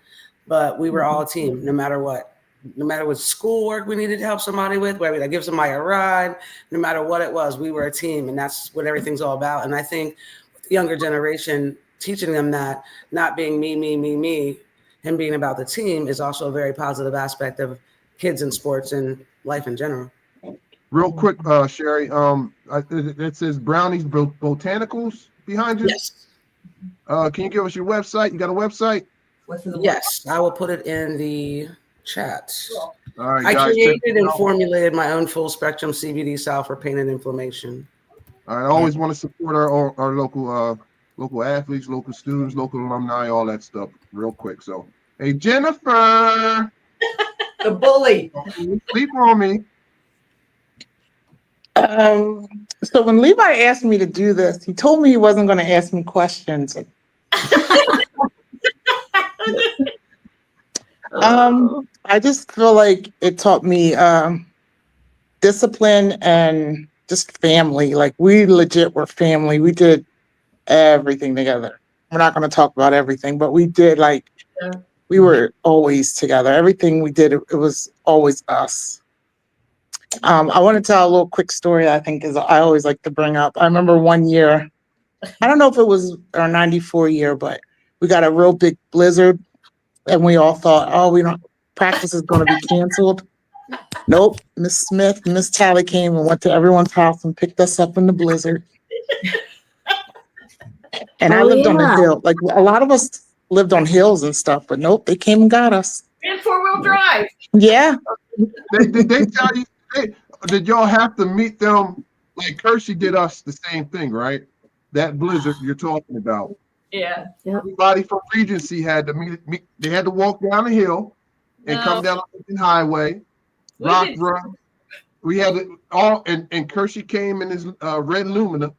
but we were all a team, no matter what. No matter what schoolwork we needed to help somebody with, whether I give somebody a ride, no matter what it was, we were a team, and that's what everything's all about. And I think with the younger generation, teaching them that, not being me, and being about the team is also a very positive aspect of kids in sports and life in general. Real quick, Sherry, it says Brownies Botanicals behind you. Yes. Can you give us your website? You got a website? Yes, I will put it in the chat. All right, I guys, created and formulated my own full spectrum CBD salve for pain and inflammation. I always want to support our local athletes, local students, local alumni, all that stuff. Real quick. So, hey Jennifer, The bully. sleep on me. So when Levi asked me to do this, he told me he wasn't going to ask me questions. I just feel like it taught me discipline and just family. Like we legit were family. We did everything together. We're not going to talk about everything, but we did we were always together. Everything we did, it was always us. I want to tell a little quick story I think I always like to bring up. I remember one year, I don't know if it was our 94 year, but we got a real big blizzard and we all thought, practice is going to be canceled. Nope. Miss Smith, Miss Talley came and went to everyone's house and picked us up in the blizzard. And I lived on a hill. Like a lot of us lived on hills and stuff, but nope, they came and got us. And 4-wheel drive. Yeah. Did they tell you? Did y'all have to meet them like Hershey did us the same thing, right? That blizzard you're talking about. Yeah. Everybody from Regency had to meet. They had to walk down the hill and come down the highway. Rock run. We had it all, and Hershey came in his red Lumina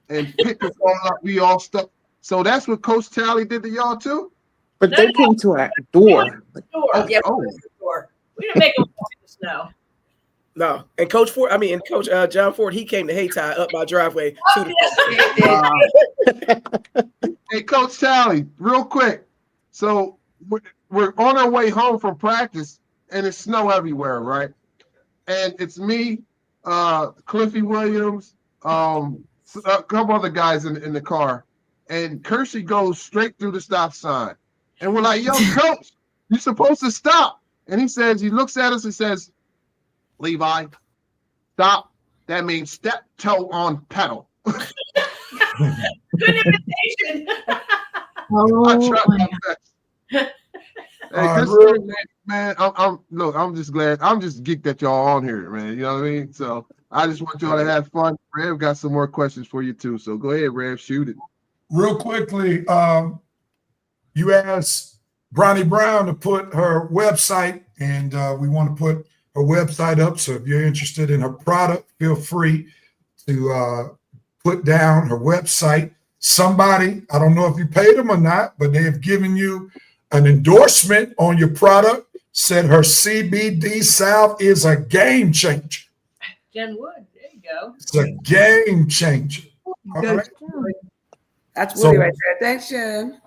and picked us all up. We all stuck. So that's what Coach Talley did to y'all too. But they came to our door. Door. Yeah, door. We didn't make them walk in the snow. No, and Coach Ford, and Coach John Ford, he came to Hayti up my driveway. Hey, Coach Tally, real quick. So we're on our way home from practice, and it's snow everywhere, right? And it's me, Cliffy Williams, a couple other guys in the car, and Kershey goes straight through the stop sign, and we're like, "Yo, Coach, you're supposed to stop." And he looks at us and says, "Levi, stop. That means step toe on pedal." Good invitation. I tried my best. Hey, this man, I'm just glad. I'm just geeked that y'all on here, man. You know what I mean? So I just want y'all to have fun. Rev got some more questions for you too. So go ahead, Rev, shoot it. Real quickly, you asked Bronny Brown to put her website, and we want to put her website up. So if you're interested in her product, feel free to put down her website. Somebody, I don't know if you paid them or not, but they have given you an endorsement on your product, said her CBD salve is a game changer. Jen Wood, there you go. It's a game changer. All right. That's Woody right there. Thanks, Jen.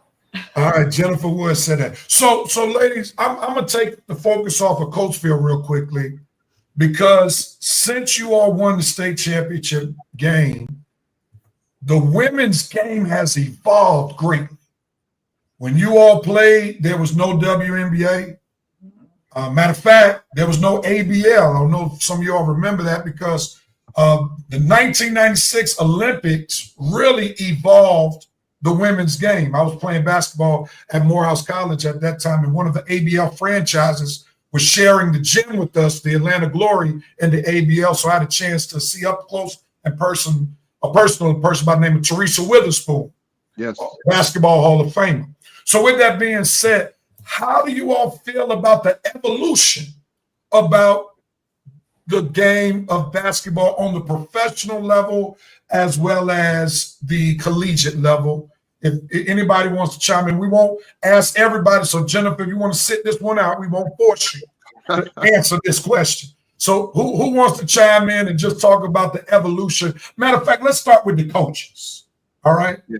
All right, Jennifer Wood said that. So ladies, I'm gonna take the focus off of Coatesville real quickly, because since you all won the state championship game, the women's game has evolved greatly. When you all played, there was no WNBA. Matter of fact, there was no ABL. I don't know if some of y'all remember that, because the 1996 Olympics really evolved the women's game. I was playing basketball at Morehouse College at that time, and one of the ABL franchises was sharing the gym with us, the Atlanta Glory, in the ABL. So I had a chance to see up close and a personal person by the name of Teresa Witherspoon, yes, Basketball Hall of Famer. So with that being said, how do you all feel about the evolution about the game of basketball on the professional level as well as the collegiate level? If anybody wants to chime in, we won't ask everybody. So Jennifer, if you want to sit this one out, we won't force you to answer this question. So who wants to chime in and just talk about the evolution? Matter of fact, let's start with the coaches. All right. Yeah.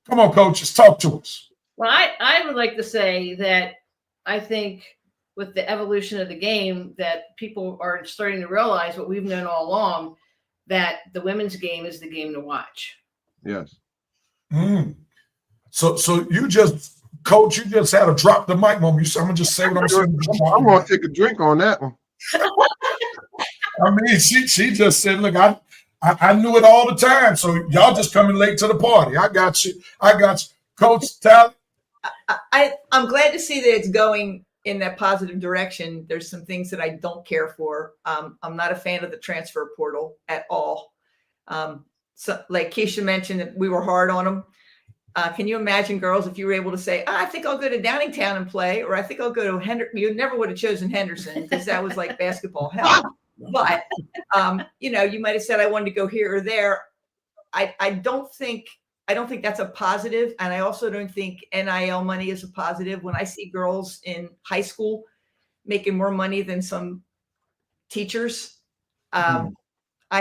Come on, coaches, talk to us. Well, I would like to say that I think with the evolution of the game, that people are starting to realize what we've known all along, that the women's game is the game to watch. Yes. So you just, coach, you just had to drop the mic moment. I'm gonna just say what I'm saying. I'm gonna take a drink on that one. I mean, she just said, look, I knew it all the time. So y'all just coming late to the party. I got you. Coach Tally. I'm glad to see that it's going in that positive direction. There's some things that I don't care for. I'm not a fan of the transfer portal at all. So like Keisha mentioned, that we were hard on them. Can you imagine, girls, if you were able to say, I think I'll go to Downingtown and play, or I think I'll go to Henderson. You never would have chosen Henderson because that was like basketball hell. But, you might have said I wanted to go here or there. I don't think that's a positive. And I also don't think NIL money is a positive. When I see girls in high school making more money than some teachers, I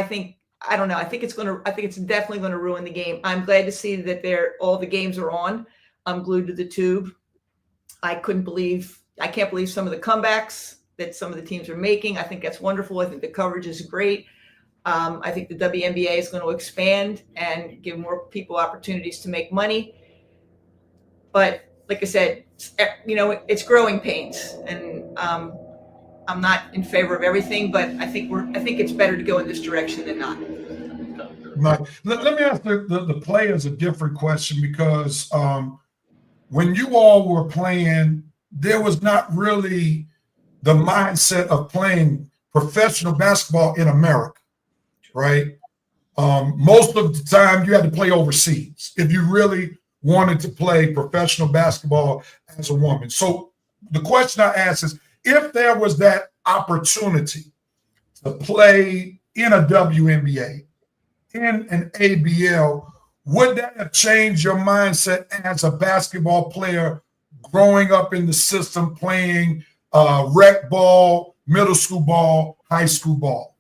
think it's definitely going to ruin the game. I'm glad to see that all the games are on. I'm glued to the tube. I can't believe some of the comebacks that some of the teams are making. I think that's wonderful. I think the coverage is great. I think the WNBA is going to expand and give more people opportunities to make money. But like I said, it's growing pains, and I'm not in favor of everything, but I think it's better to go in this direction than not. Right. Let me ask the players a different question, because when you all were playing, there was not really the mindset of playing professional basketball in America, right? Most of the time you had to play overseas if you really wanted to play professional basketball as a woman. So the question I ask is, if there was that opportunity to play in a WNBA, in an ABL, would that have changed your mindset as a basketball player growing up in the system, playing rec ball, middle school ball, high school ball?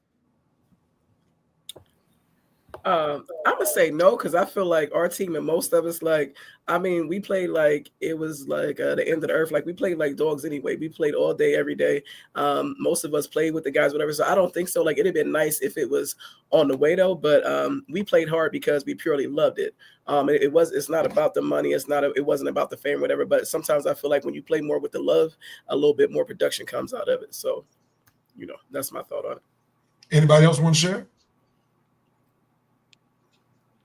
I'm gonna say no, because I feel like our team and most of us, like, I mean, we played like it was like the end of the earth. Like we played like dogs anyway. We played all day, every day. Most of us played with the guys, whatever. So I don't think so. Like it'd have been nice if it was on the way though. But we played hard because we purely loved it. It's not about the money. It wasn't about the fame, whatever. But sometimes I feel like when you play more with the love, a little bit more production comes out of it. So, that's my thought on it. Anybody else want to share?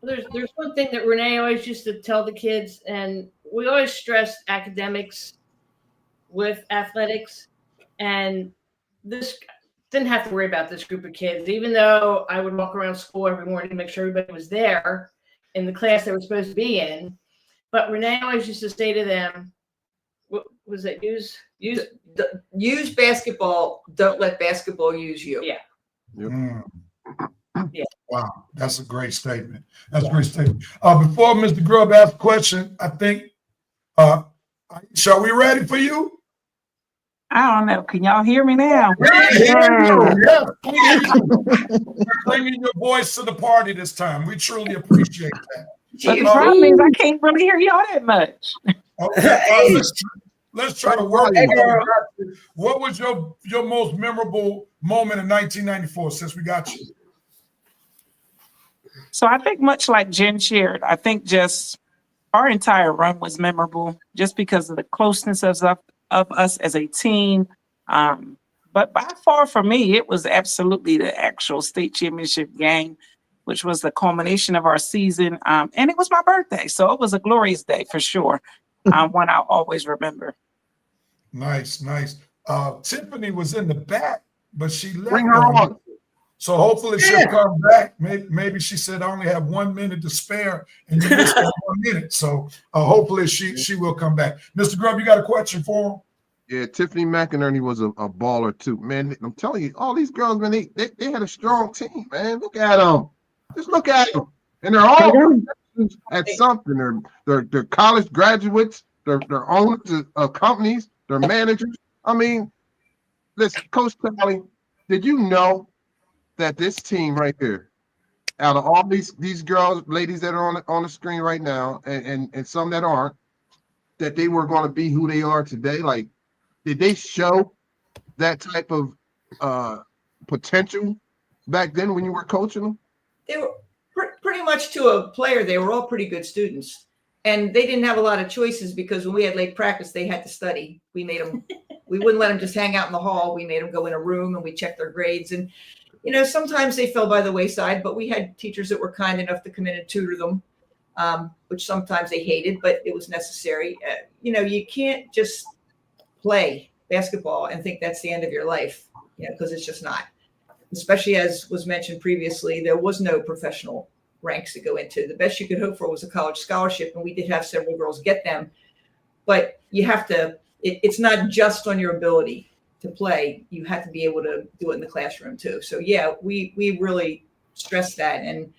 There's one thing that Renee always used to tell the kids, and we always stressed academics with athletics, and this didn't have to worry about this group of kids, even though I would walk around school every morning to make sure everybody was there in the class they were supposed to be in. But Renee always used to say to them, what was it? Use basketball. Don't let basketball use you. Yeah. Mm. Yeah. Wow, that's a great statement. That's a great statement. Before Mr. Grubb asks a question, I think, shall we ready for you? I don't know. Can y'all hear me now? Yeah, please. Bringing your voice to the party this time. We truly appreciate that. But the problem is I can't really hear y'all that much. Okay, let's try to work. What was your most memorable moment in 1994 since we got you? So I think much like Jen shared, I think just our entire run was memorable just because of the closeness of us as a team. But by far for me, it was absolutely the actual state championship game, which was the culmination of our season. And it was my birthday. So it was a glorious day for sure. One I'll always remember. Nice. Tiffany was in the back, but she left. Bring her on. So hopefully she'll come back. Maybe she said I only have 1 minute to spare, and you missed that 1 minute. So hopefully she will come back. Mr. Grubb, you got a question for him? Yeah, Tiffany McInerney was a baller too, man. I'm telling you, all these girls, man, they had a strong team, man. Look at them. Just look at them, and they're all at something. They're college graduates. They're owners of companies. They're managers. I mean, listen, Coach Talley, did you know that this team right there, out of all these girls, ladies that are on the screen right now, and some that aren't, that they were going to be who they are today? Like, did they show that type of potential back then when you were coaching them? They were pretty much to a player. They were all pretty good students, and they didn't have a lot of choices because when we had late practice, they had to study. We made them. We wouldn't let them just hang out in the hall. We made them go in a room and we checked their grades. And sometimes they fell by the wayside, but we had teachers that were kind enough to come in and tutor them, which sometimes they hated, but it was necessary. You can't just play basketball and think that's the end of your life, because it's just not. Especially as was mentioned previously, there was no professional ranks to go into. The best you could hope for was a college scholarship, and we did have several girls get them. But you have to, it's not just on your ability to play. You have to be able to do it in the classroom too. So yeah, we really stressed that. And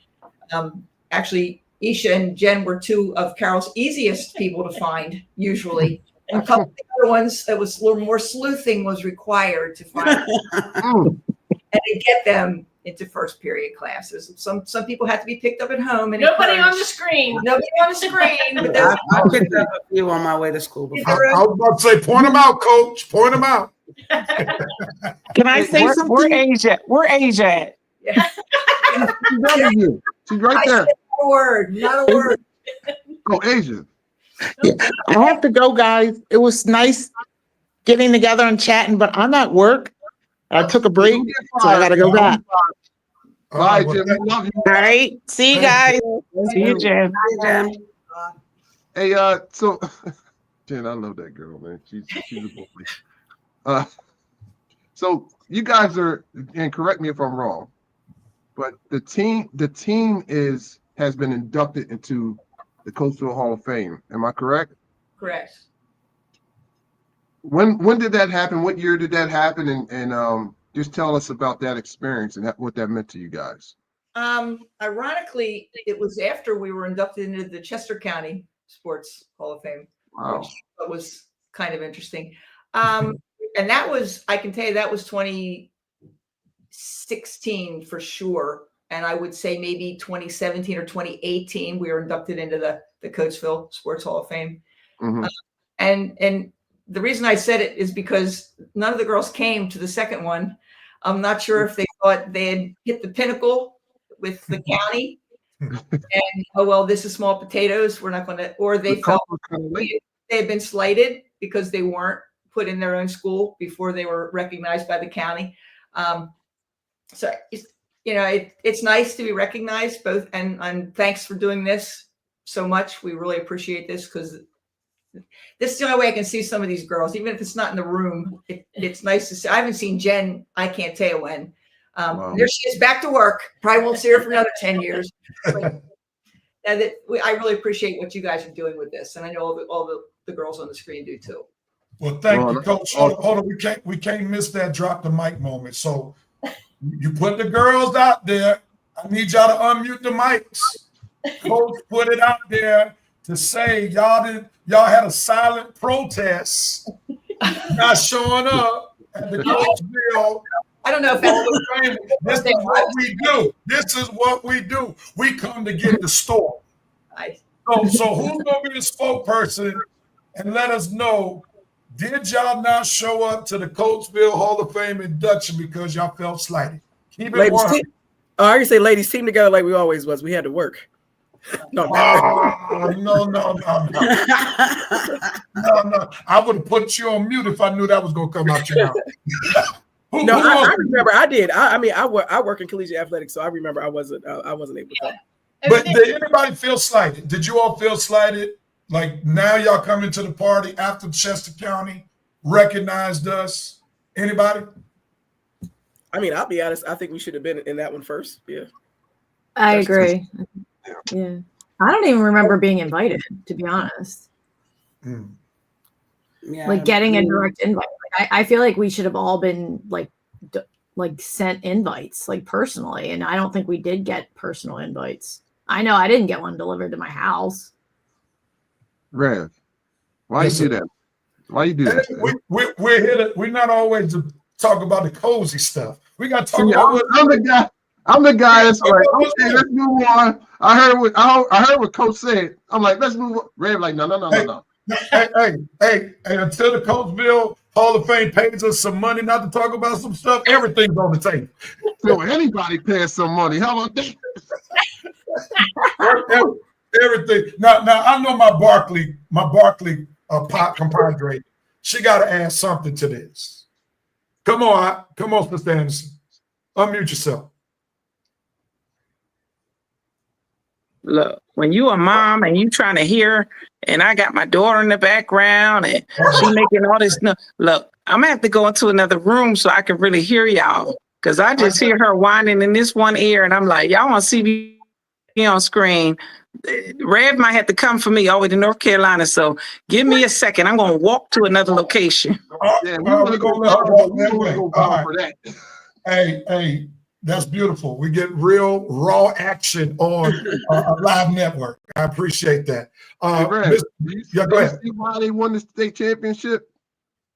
actually, Isha and Jen were two of Carol's easiest people to find. Usually, a couple of the other ones that was a little more sleuthing was required to find and to get them into first period classes. Some people had to be picked up at home. And Nobody on the screen. Nobody on the screen. But I picked up a few on my way to school before. I was about to say, point them out, Coach. Point them out. Can I say something? Where Asia? Where Asia at? Yeah. She's right there. Not a word. Oh, Asia. Yeah, I have to go, guys. It was nice getting together and chatting, but I'm at work. I took a break, so I got to go back. Bye, Jim. I love you. All right. See you guys. See you, Jen. Jen. Hey, so Jen, I love that girl, man. She's a bully. So you guys are, and correct me if I'm wrong, but the team has been inducted into the Coatesville Hall of Fame. Am I correct? Correct. When did that happen? What year did that happen? And just tell us about that experience and what that meant to you guys. Ironically, it was after we were inducted into the Chester County Sports Hall of Fame, Wow. which was kind of interesting. And that was, I can tell you, that was 20 2016 for sure. And I would say maybe 2017 or 2018, we were inducted into the Coatesville Sports Hall of Fame. Mhm. And the reason I said it is because none of the girls came to the second one. I'm not sure if they thought they had hit the pinnacle with the county and, oh, well, this is small potatoes. We're not going to, or they felt they had been slighted because they weren't put in their own school before they were recognized by the county. So it's nice to be recognized both, and thanks for doing this so much. We really appreciate this because this is the only way I can see some of these girls, even if it's not in the room. It's nice to see. I haven't seen Jen. I can't tell you when. Wow. There she is, back to work. Probably won't see her for another 10 years. But, I really appreciate what you guys are doing with this, and I know all the girls on the screen do too. Well, thank you, Coach. Hold on. We can't miss that drop the mic moment. So you put the girls out there. I need y'all to unmute the mics. Coach put it out there to say y'all had a silent protest, not showing up at the Coatesville. I don't know if This is what we do. This is what we do. We come to get the store. So who's gonna be the spokesperson and let us know? Did y'all not show up to the Coatesville Hall of Fame induction because y'all felt slighted? Keep it Ladies, 100. I already say ladies team together like we always was. We had to work. No. No. I would have put you on mute if I knew that was gonna come out your mouth. I remember I did. I work in collegiate athletics, so I remember I wasn't able to come. But did anybody feel slighted? Did you all feel slighted? Like now y'all coming to the party after Chester County recognized us? Anybody? I mean, I'll be honest. I think we should have been in that one first. Yeah. I agree. Yeah. I don't even remember being invited, to be honest. Yeah, like getting a direct invite. Like, I feel like we should have all been like sent invites, like personally. And I don't think we did get personal invites. I know I didn't get one delivered to my house. Rev, why you do that? Why you do that? We're here. We're not always to talk about the cozy stuff. We got to talk about. I'm the guy that's like, okay, let's move on. I heard what Coach said. I'm like, let's move on. Rev, like, no. Hey, until the Coatesville Hall of Fame pays us some money not to talk about some stuff, everything's on the table. So anybody pays some money. How about that? Everything. Now I know my Barkley pot compadre. She got to add something to this. Come on, Mr. Anderson. Unmute yourself. Look, when you a mom and you trying to hear, and I got my daughter in the background and she making all this. Look, I'm gonna have to go into another room so I can really hear y'all, because I just hear her whining in this one ear, and I'm like, y'all want to see me on screen? Rev might have to come for me all the way to North Carolina, so give me a second. I'm gonna walk to another location. Yeah, we're gonna let her walk that way. All right. Hey. That's beautiful. We get real raw action on a live network. I appreciate that. Go ahead. See why they won the state championship?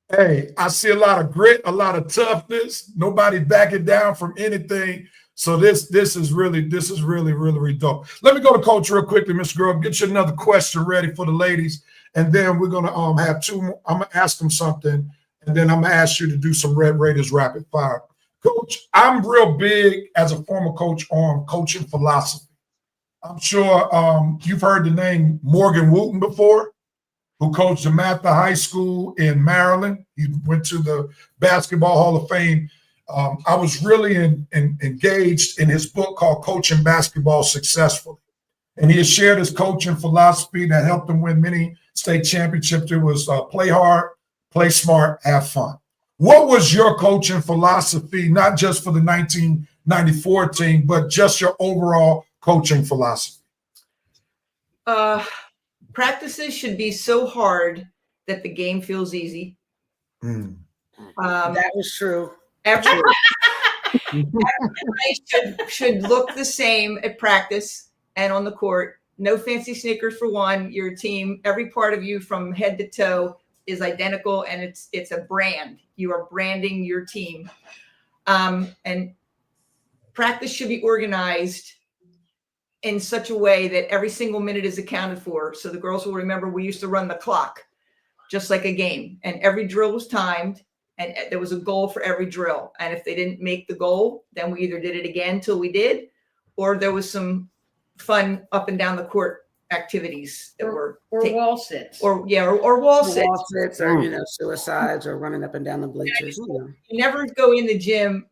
Hey, I see a lot of grit, a lot of toughness. Nobody backing down from anything. So this is really dope. Let me go to Coach real quickly, Mr. Grubb. Get you another question ready for the ladies, and then we're gonna have two more. I'm gonna ask them something, and then I'm gonna ask you to do some Red Raiders rapid fire. Coach, I'm real big as a former coach on coaching philosophy. I'm sure you've heard the name Morgan Wooten before, who coached at Mather High School in Maryland. He went to the Basketball Hall of Fame. I was really engaged in his book called Coaching Basketball Successfully. And he has shared his coaching philosophy that helped him win many state championships. It was play hard, play smart, have fun. What was your coaching philosophy, not just for the 1994 team, but just your overall coaching philosophy? Practices should be so hard that the game feels easy. That was true. Every should look the same at practice and on the court. No fancy sneakers for one. Your team, every part of you from head to toe is identical, and it's a brand. You are branding your team. And practice should be organized in such a way that every single minute is accounted for. So the girls will remember we used to run the clock just like a game, and every drill was timed, and there was a goal for every drill. And if they didn't make the goal, then we either did it again till we did, or there was some fun up and down the court activities that were wall sits. or wall sits. Wall sits or, suicides or running up and down the bleachers. You never go in the gym.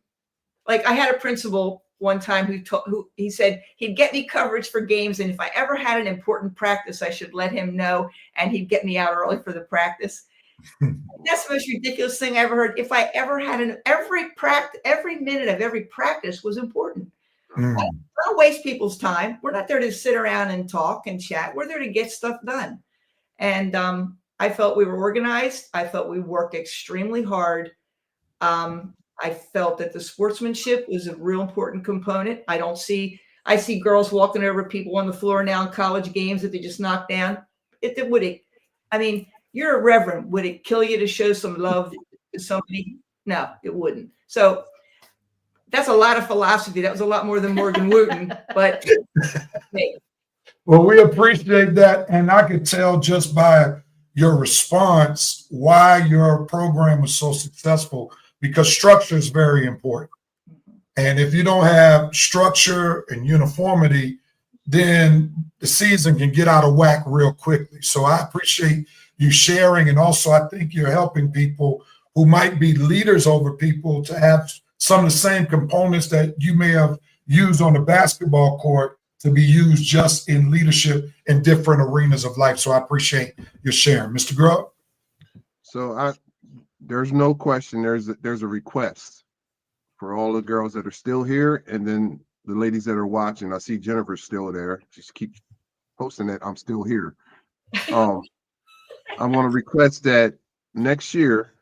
Like I had a principal one time who he said he'd get me coverage for games, and if I ever had an important practice, I should let him know, and he'd get me out early for the practice. That's the most ridiculous thing I ever heard. If I ever had every minute of every practice was important. I don't waste people's time. We're not there to sit around and talk and chat. We're there to get stuff done. And I felt we were organized. I felt we worked extremely hard. I felt that the sportsmanship was a real important component. I see girls walking over people on the floor now in college games that they just knock down. You're a reverend. Would it kill you to show some love to somebody? No, it wouldn't. So that's a lot of philosophy. That was a lot more than Morgan Wooten, but hey. Well, we appreciate that. And I could tell just by your response why your program was so successful, because structure is very important. And if you don't have structure and uniformity, then the season can get out of whack real quickly. So I appreciate you sharing. And also, I think you're helping people who might be leaders over people to have some of the same components that you may have used on the basketball court to be used just in leadership in different arenas of life. So I appreciate your sharing. Mr. Grubb? So there's no question. There's a request for all the girls that are still here, and then the ladies that are watching. I see Jennifer's still there. Just keep posting that I'm still here. I want to request that next year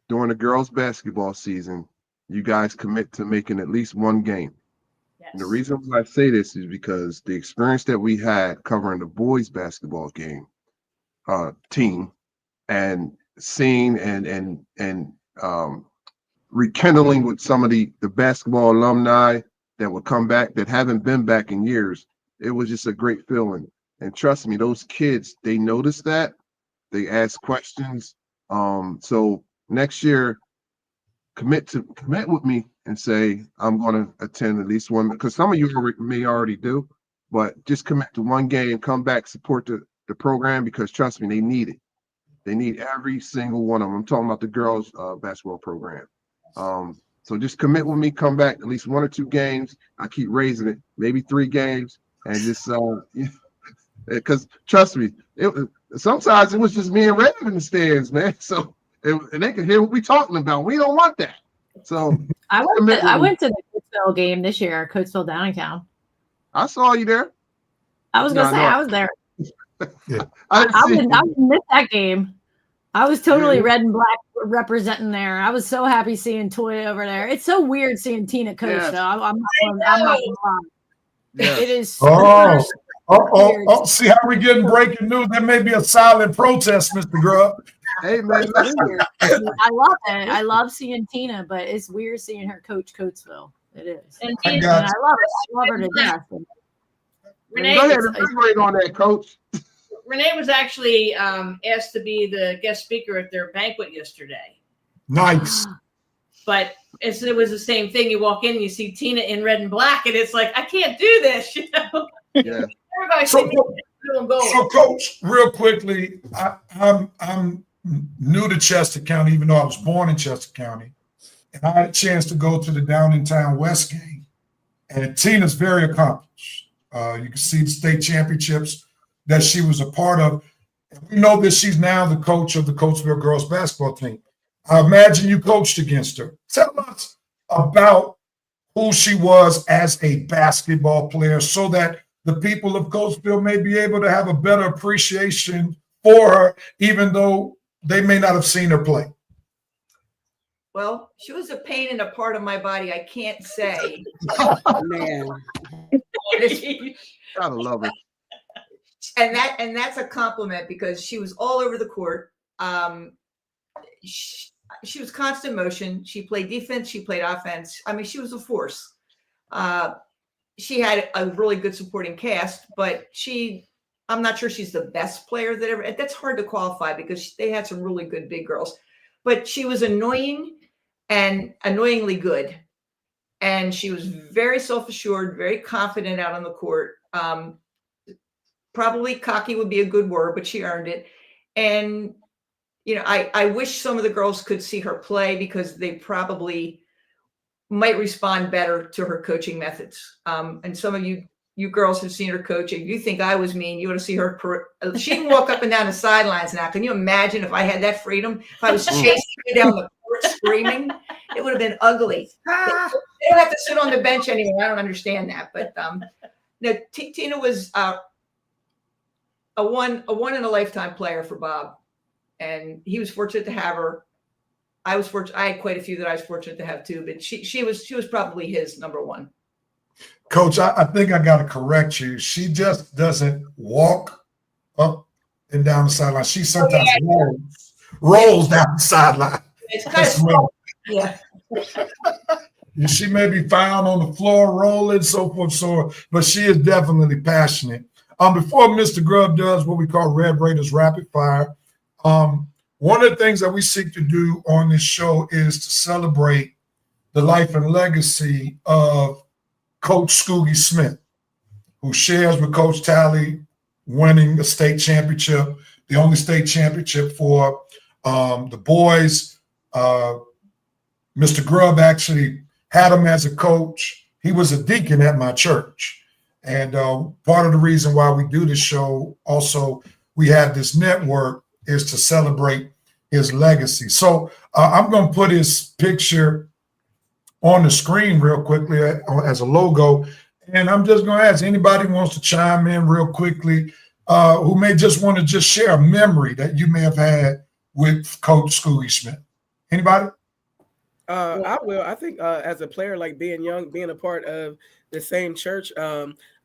during the girls' basketball season, you guys commit to making at least one game. Yes. And the reason why I say this is because the experience that we had covering the boys' basketball game team and seeing and rekindling with some of the basketball alumni that would come back that haven't been back in years, it was just a great feeling. And trust me, those kids, they noticed that. They ask questions. So next year, commit with me and say, I'm going to attend at least one, because some of you may already do, but just commit to one game, come back, support the program, because trust me, they need it. They need every single one of them. I'm talking about the girls basketball program. So just commit with me, come back at least 1 or 2 games. I keep raising it, maybe 3 games, and just because trust me, sometimes it was just me and Rev in the stands, man. So and they can hear what we're talking about. We don't want that. So I went to the Coatesville game this year, Coatesville Downingtown. I saw you there. I was gonna say I was there. Yeah. I didn't miss that game. I was totally red and black representing there. I was so happy seeing Toya over there. It's so weird seeing Tina coach, though. I'm not gonna lie. Yeah. It is. Oh, see how we getting breaking news? There may be a silent protest, Mr. Grubb. Hey, man. I love it. I love seeing Tina, but it's weird seeing her coach Coatesville. It is. And I And got I love it. I love her to death. Renee, Go ahead and elaborate on that, Coach. Renee was actually asked to be the guest speaker at their banquet yesterday. Nice. But it was the same thing. You walk in and you see Tina in red and black, and it's like, I can't do this, you know? Yeah. Everybody So, blue and gold. So, Coach, real quickly, I'm new to Chester County, even though I was born in Chester County, and I had a chance to go to the Downingtown West game. And Tina's very accomplished. You can see the state championships that she was a part of. And we know that she's now the coach of the Coatesville girls basketball team. I imagine you coached against her. Tell us about who she was as a basketball player so that the people of Coatesville may be able to have a better appreciation for her, even though they may not have seen her play. Well, she was a pain in a part of my body. I can't say. Man. Gotta love it. And that's a compliment, because she was all over the court. She was constant motion. She played defense. She played offense. I mean, she was a force. She had a really good supporting cast, but I'm not sure she's the best player that ever. That's hard to qualify because they had some really good big girls, but she was annoying and annoyingly good. And she was very self-assured, very confident out on the court. Probably cocky would be a good word, but she earned it. And, I wish some of the girls could see her play because they probably might respond better to her coaching methods. And some of you girls have seen her coach. If you think I was mean, you ought to see her. She can walk up and down the sidelines now. Can you imagine if I had that freedom? If I was chasing you down the court screaming, it would have been ugly. They don't have to sit on the bench anymore. I don't understand that. But no, Tina was a one in a lifetime player for Bob, and he was fortunate to have her. I was fortunate. I had quite a few that I was fortunate to have too, but she was probably his number one. Coach, I think I got to correct you. She just doesn't walk up and down the sideline. She sometimes rolls down the sideline. It's kind of small. Yeah. She may be found on the floor rolling, so forth, but she is definitely passionate. Before Mr. Grubb does what we call Red Raiders Rapid Fire, one of the things that we seek to do on this show is to celebrate the life and legacy of Coach Scoogie Smith, who shares with Coach Talley winning the state championship, the only state championship for the boys. Mr. Grubb actually had him as a coach. He was a deacon at my church. And part of the reason why we do this show, also, we have this network, is to celebrate his legacy. So I'm going to put his picture on the screen real quickly as a logo. And I'm just going to ask anybody who wants to chime in real quickly, who may just want to just share a memory that you may have had with Coach Scoogie Smith. Anybody? I will. I think as a player, like being young, being a part of the same church,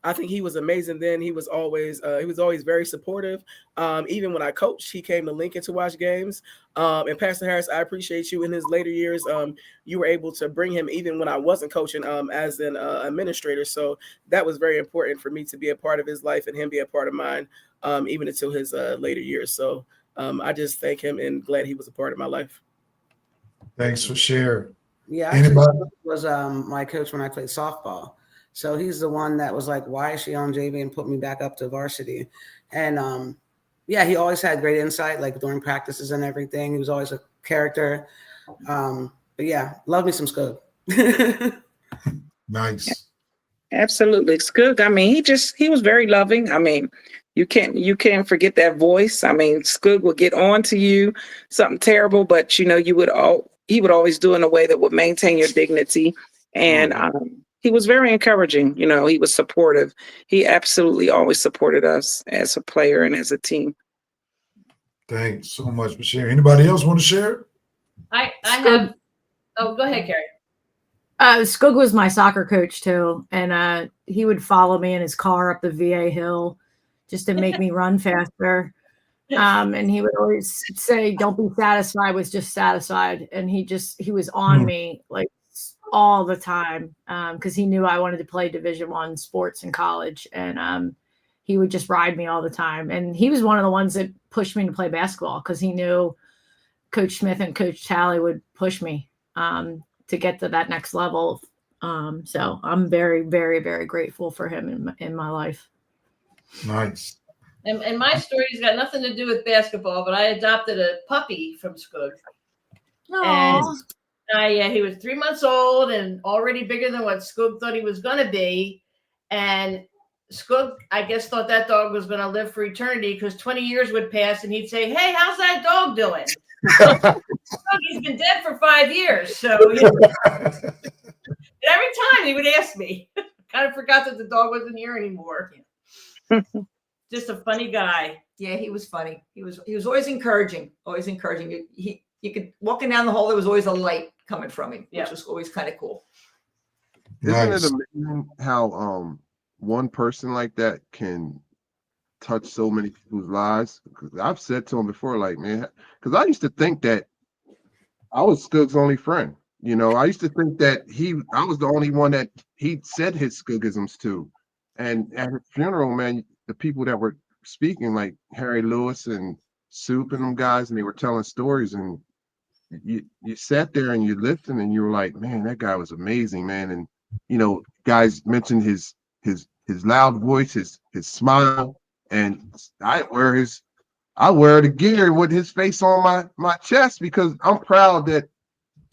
I think he was amazing then. He was always very supportive. Even when I coached, he came to Lincoln to watch games. And Pastor Harris, I appreciate you in his later years. You were able to bring him even when I wasn't coaching as an administrator. So that was very important for me to be a part of his life and him be a part of mine, even until his later years. So I just thank him and glad he was a part of my life. Thanks for sharing. Yeah, Anybody? actually, was my coach when I played softball. So he's the one that was like, why is she on JV, and put me back up to varsity. And yeah, he always had great insight, like during practices and everything. He was always a character. But yeah, love me some Scoop. Nice. Absolutely. Skoog, I mean, he was very loving. I mean, you can't forget that voice. I mean, Skoog would get on to you, something terrible, but he would always do it in a way that would maintain your dignity. And he was very encouraging. He was supportive. He absolutely always supported us as a player and as a team. Thanks so much for sharing. Anybody else want to share? I have. Oh, go ahead, Carrie. Skoog was my soccer coach too, and he would follow me in his car up the VA hill just to make me run faster. And he would always say, "Don't be satisfied with just satisfied." And he was on me like all the time because he knew I wanted to play Division I sports in college, and he would just ride me all the time. And he was one of the ones that pushed me to play basketball because he knew Coach Smith and Coach Talley would push me to get to that next level. So I'm very, very, very grateful for him in my life. Nice. And my story's got nothing to do with basketball, but I adopted a puppy from Skoog. And he was 3 months old and already bigger than what Skoog thought he was going to be. And Skoog, I guess, thought that dog was going to live for eternity because 20 years would pass and he'd say, "Hey, how's that dog doing?" He's been dead for 5 years. So and every time he would ask me, kind of forgot that the dog wasn't here anymore. Just a funny guy. Yeah, he was funny. He was always encouraging. Always encouraging. You could walking down the hall, there was always a light coming from him, which was always kind of cool. Isn't it amazing how one person like that can touch so many people's lives? Because I've said to him before, like, man, because I used to think that I was Skoog's only friend. You know, I used to think that I was the only one that he said his skoogisms to. And at his funeral, man, the people that were speaking, like Harry Lewis and Soup and them guys, and they were telling stories, and you sat there and you listened and you were like, man, that guy was amazing, man. And you know, guys mentioned his loud voice, his smile, and I wear the gear with his face on my chest because I'm proud that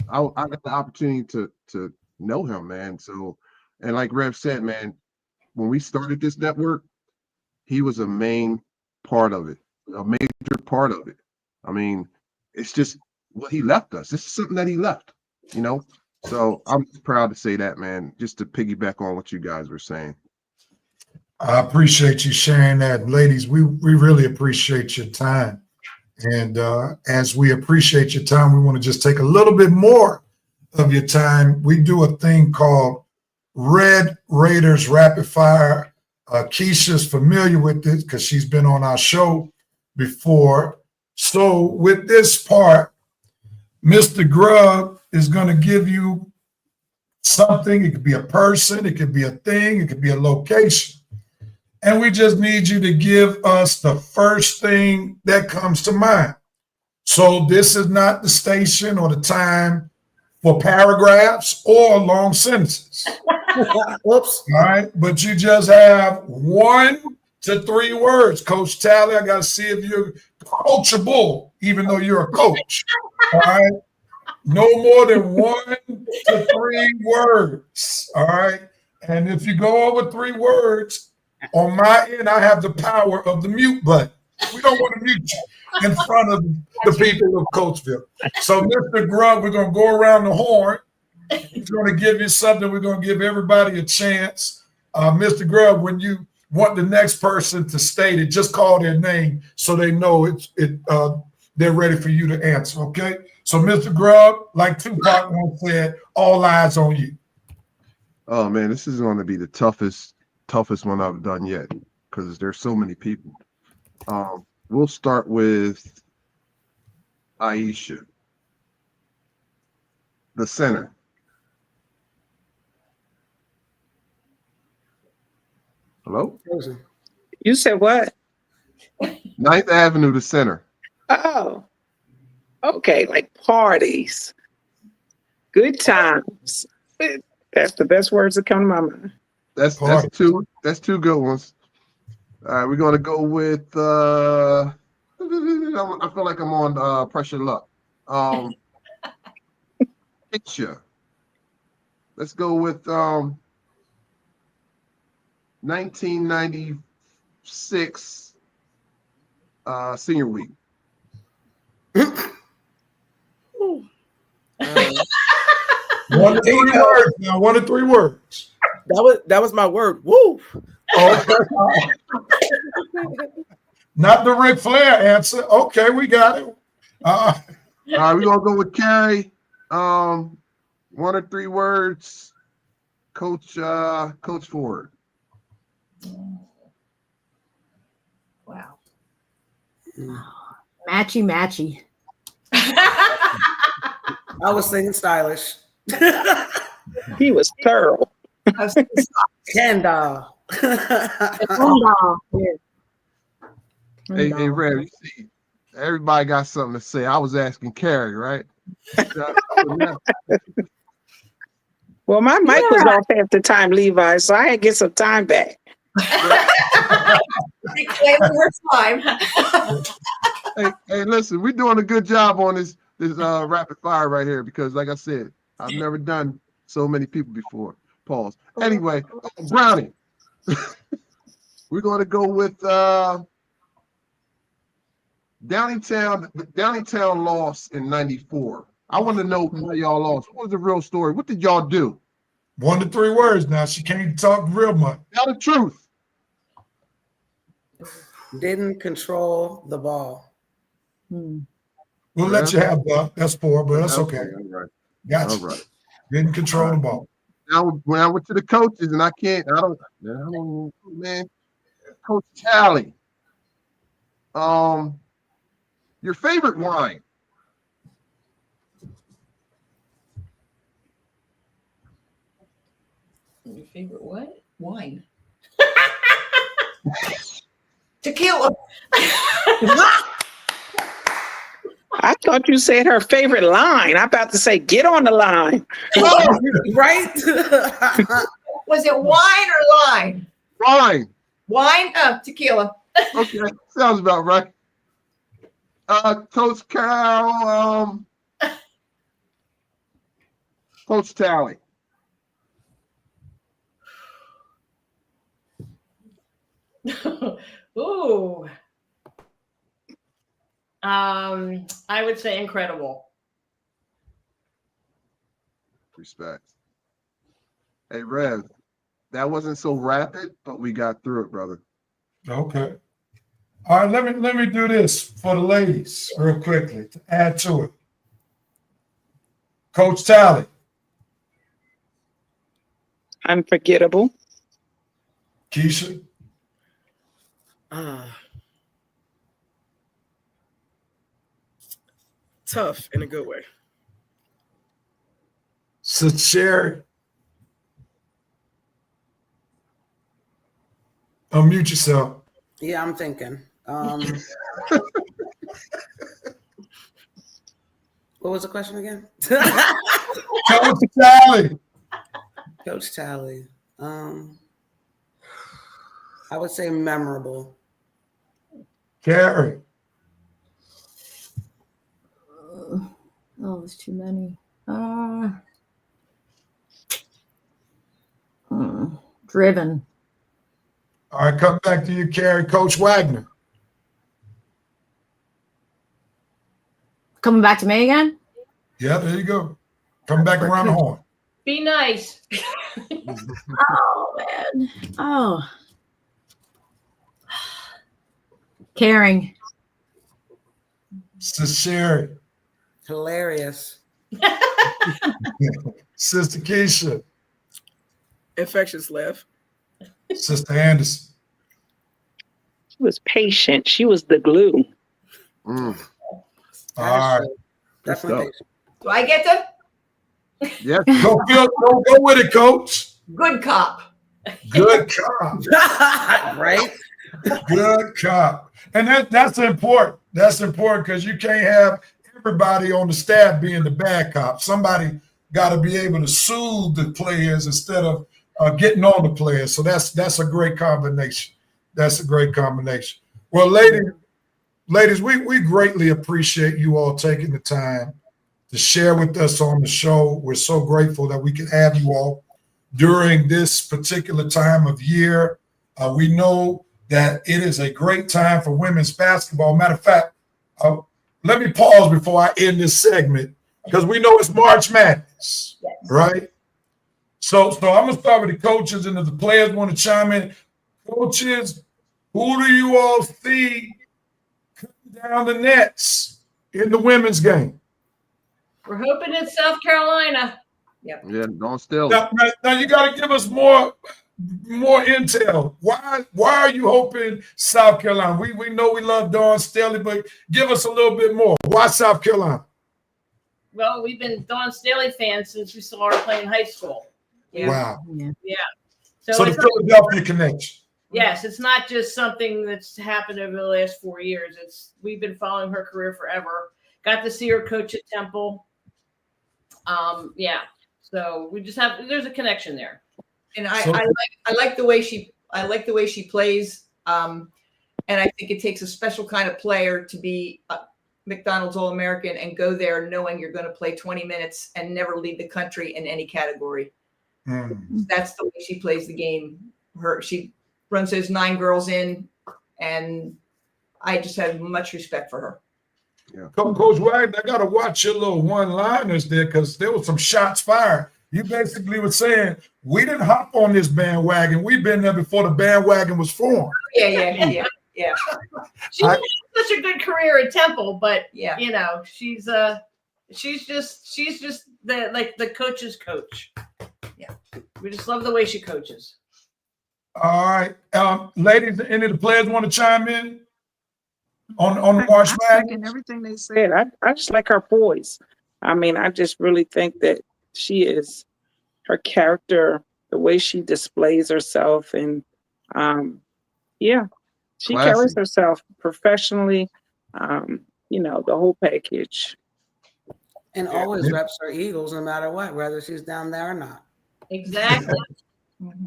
I got the opportunity to know him, man. So, and like Rev said, man, when we started this network, he was a main part of it, a major part of it. I mean, it's just what he left us. This is something that he left, you know. So I'm proud to say that, man. Just to piggyback on what you guys were saying. I appreciate you sharing that, ladies. We really appreciate your time. And as we appreciate your time, we want to just take a little bit more of your time. We do a thing called Red Raiders Rapid Fire. Keisha's familiar with this because she's been on our show before. So with this part, Mr. Grubb is going to give you something. It could be a person, it could be a thing, it could be a location. And we just need you to give us the first thing that comes to mind. So this is not the station or the time for paragraphs or long sentences. Whoops. All right. But you just have 1 to 3 words. Coach Tally, I got to see if you're coachable, even though you're a coach. All right. No more than 1 to 3 words. All right. And if you go over 3 words, on my end, I have the power of the mute button. We don't want to mute you in front of the people of Coatesville. So, Mr. Grubb, we're going to go around the horn. He's going to give you something. We're going to give everybody a chance. Mr. Grubb, when you want the next person to state it, just call their name so they know they're ready for you to answer, okay? So, Mr. Grubb, like Tupac once said, all eyes on you. Oh, man, this is going to be the toughest one I've done yet because there's so many people. We'll start with Aisha, the center. Hello? You said what? 9th Avenue, the center. Oh, okay. Like parties, good times. That's the best words that come to my mind. That's two. That's 2 good ones. All right, we're gonna go with. I feel like I'm on pressure luck. Picture. Let's go with 1996 senior week. 1 to 3 words now. 1 to 3 words. That was my word. Woo! Okay. Not the Ric Flair answer. Okay, we got it. All right, we're gonna go with Carrie. 1 or 3 words. Coach Ford. Wow. Matchy. I was thinking stylish. He was thorough. Ken doll. Hey, Rev, you see, everybody got something to say. I was asking Carrie, right? Well, my mic was off half the time, Levi, so I had to get some time back. Reclaiming her time. Hey, listen, we're doing a good job on this rapid fire right here because, like I said, I've never done so many people before. Pause. Anyway, Brownie. We're going to go with Downingtown lost in '94. I want to know why y'all lost. What was the real story? What did y'all do? 1 to 3 words now. She can't talk real much. Tell the truth. Didn't control the ball. We'll let you have that. That's 4, but that's okay. All right. Gotcha. All right. Didn't control the ball. Now, when I went to the coaches, and I don't, man. Coach Tally, your favorite wine? Favorite what? Wine. Tequila. I thought you said her favorite line. I'm about to say, get on the line. Oh, Right? was it wine or line? Fine. Wine? Tequila. Okay. Sounds about right. Coach Cal, Coach Tally. Ooh. I would say incredible. Respect. Hey, Rev, that wasn't so rapid, but we got through it, brother. Okay. All right, let me do this for the ladies real quickly to add to it. Coach Tally. Unforgettable. Keisha. Tough in a good way. Sherry. Unmute yourself. Yeah, I'm thinking. What was the question again? Coach Tally. Coach Tally. I would say memorable. Carrie. Oh, there's too many. Driven. All right, come back to you, Carrie. Coach Wagner. Coming back to me again? Yeah, there you go. Come back around the horn. Be nice. Oh, man. Oh. Caring. Sister Sherry. Hilarious. Sister Keisha. Infectious laugh. Sister Anderson. She was patient. She was the glue. All right. Definitely. Do I get to? Yes. Go with it, Coach. Good cop. Good cop. Right? Good cop. And that's important. That's important because you can't have everybody on the staff being the bad cop. Somebody got to be able to soothe the players instead of getting on the players. So that's a great combination. That's a great combination. Well, ladies, we greatly appreciate you all taking the time to share with us on the show. We're so grateful that we can have you all during this particular time of year. We know that it is a great time for women's basketball. Matter of fact, let me pause before I end this segment because we know it's March Madness, right? So I'm going to start with the coaches, and if the players want to chime in. Coaches, who do you all see cutting down the nets in the women's game? We're hoping it's South Carolina. Yeah, don't steal. Now you got to give us more intel. Why are you hoping South Carolina? We know we love Dawn Staley, but give us a little bit more. Why South Carolina? Well, we've been Dawn Staley fans since we saw her play in high school. Yeah. Wow. Yeah. So the it's Philadelphia connection. yes, it's not just something that's happened over the last 4 years. We've been following her career forever. Got to see her coach at Temple. Yeah. So we just there's a connection there. And I like the way she plays. And I think it takes a special kind of player to be a McDonald's All-American and go there knowing you're going to play 20 minutes and never leave the country in any category. That's the way she plays the game. She runs those 9 girls in, and I just have much respect for her. Yeah. Coach Wagner, I got to watch your little one-liners there because there were some shots fired. You basically were saying, we didn't hop on this bandwagon. We've been there before the bandwagon was formed. Yeah. She had such a good career at Temple, but yeah, she's just the coach's coach. Yeah, we just love the way she coaches. All right, ladies, any of the players want to chime in on the March Madness? And everything they said, I just like her poise. I mean, I just really think that her character the way she displays herself, and yeah, she Classy. carries herself professionally. The whole package. And always reps her Eagles no matter what, whether she's down there or not. Exactly.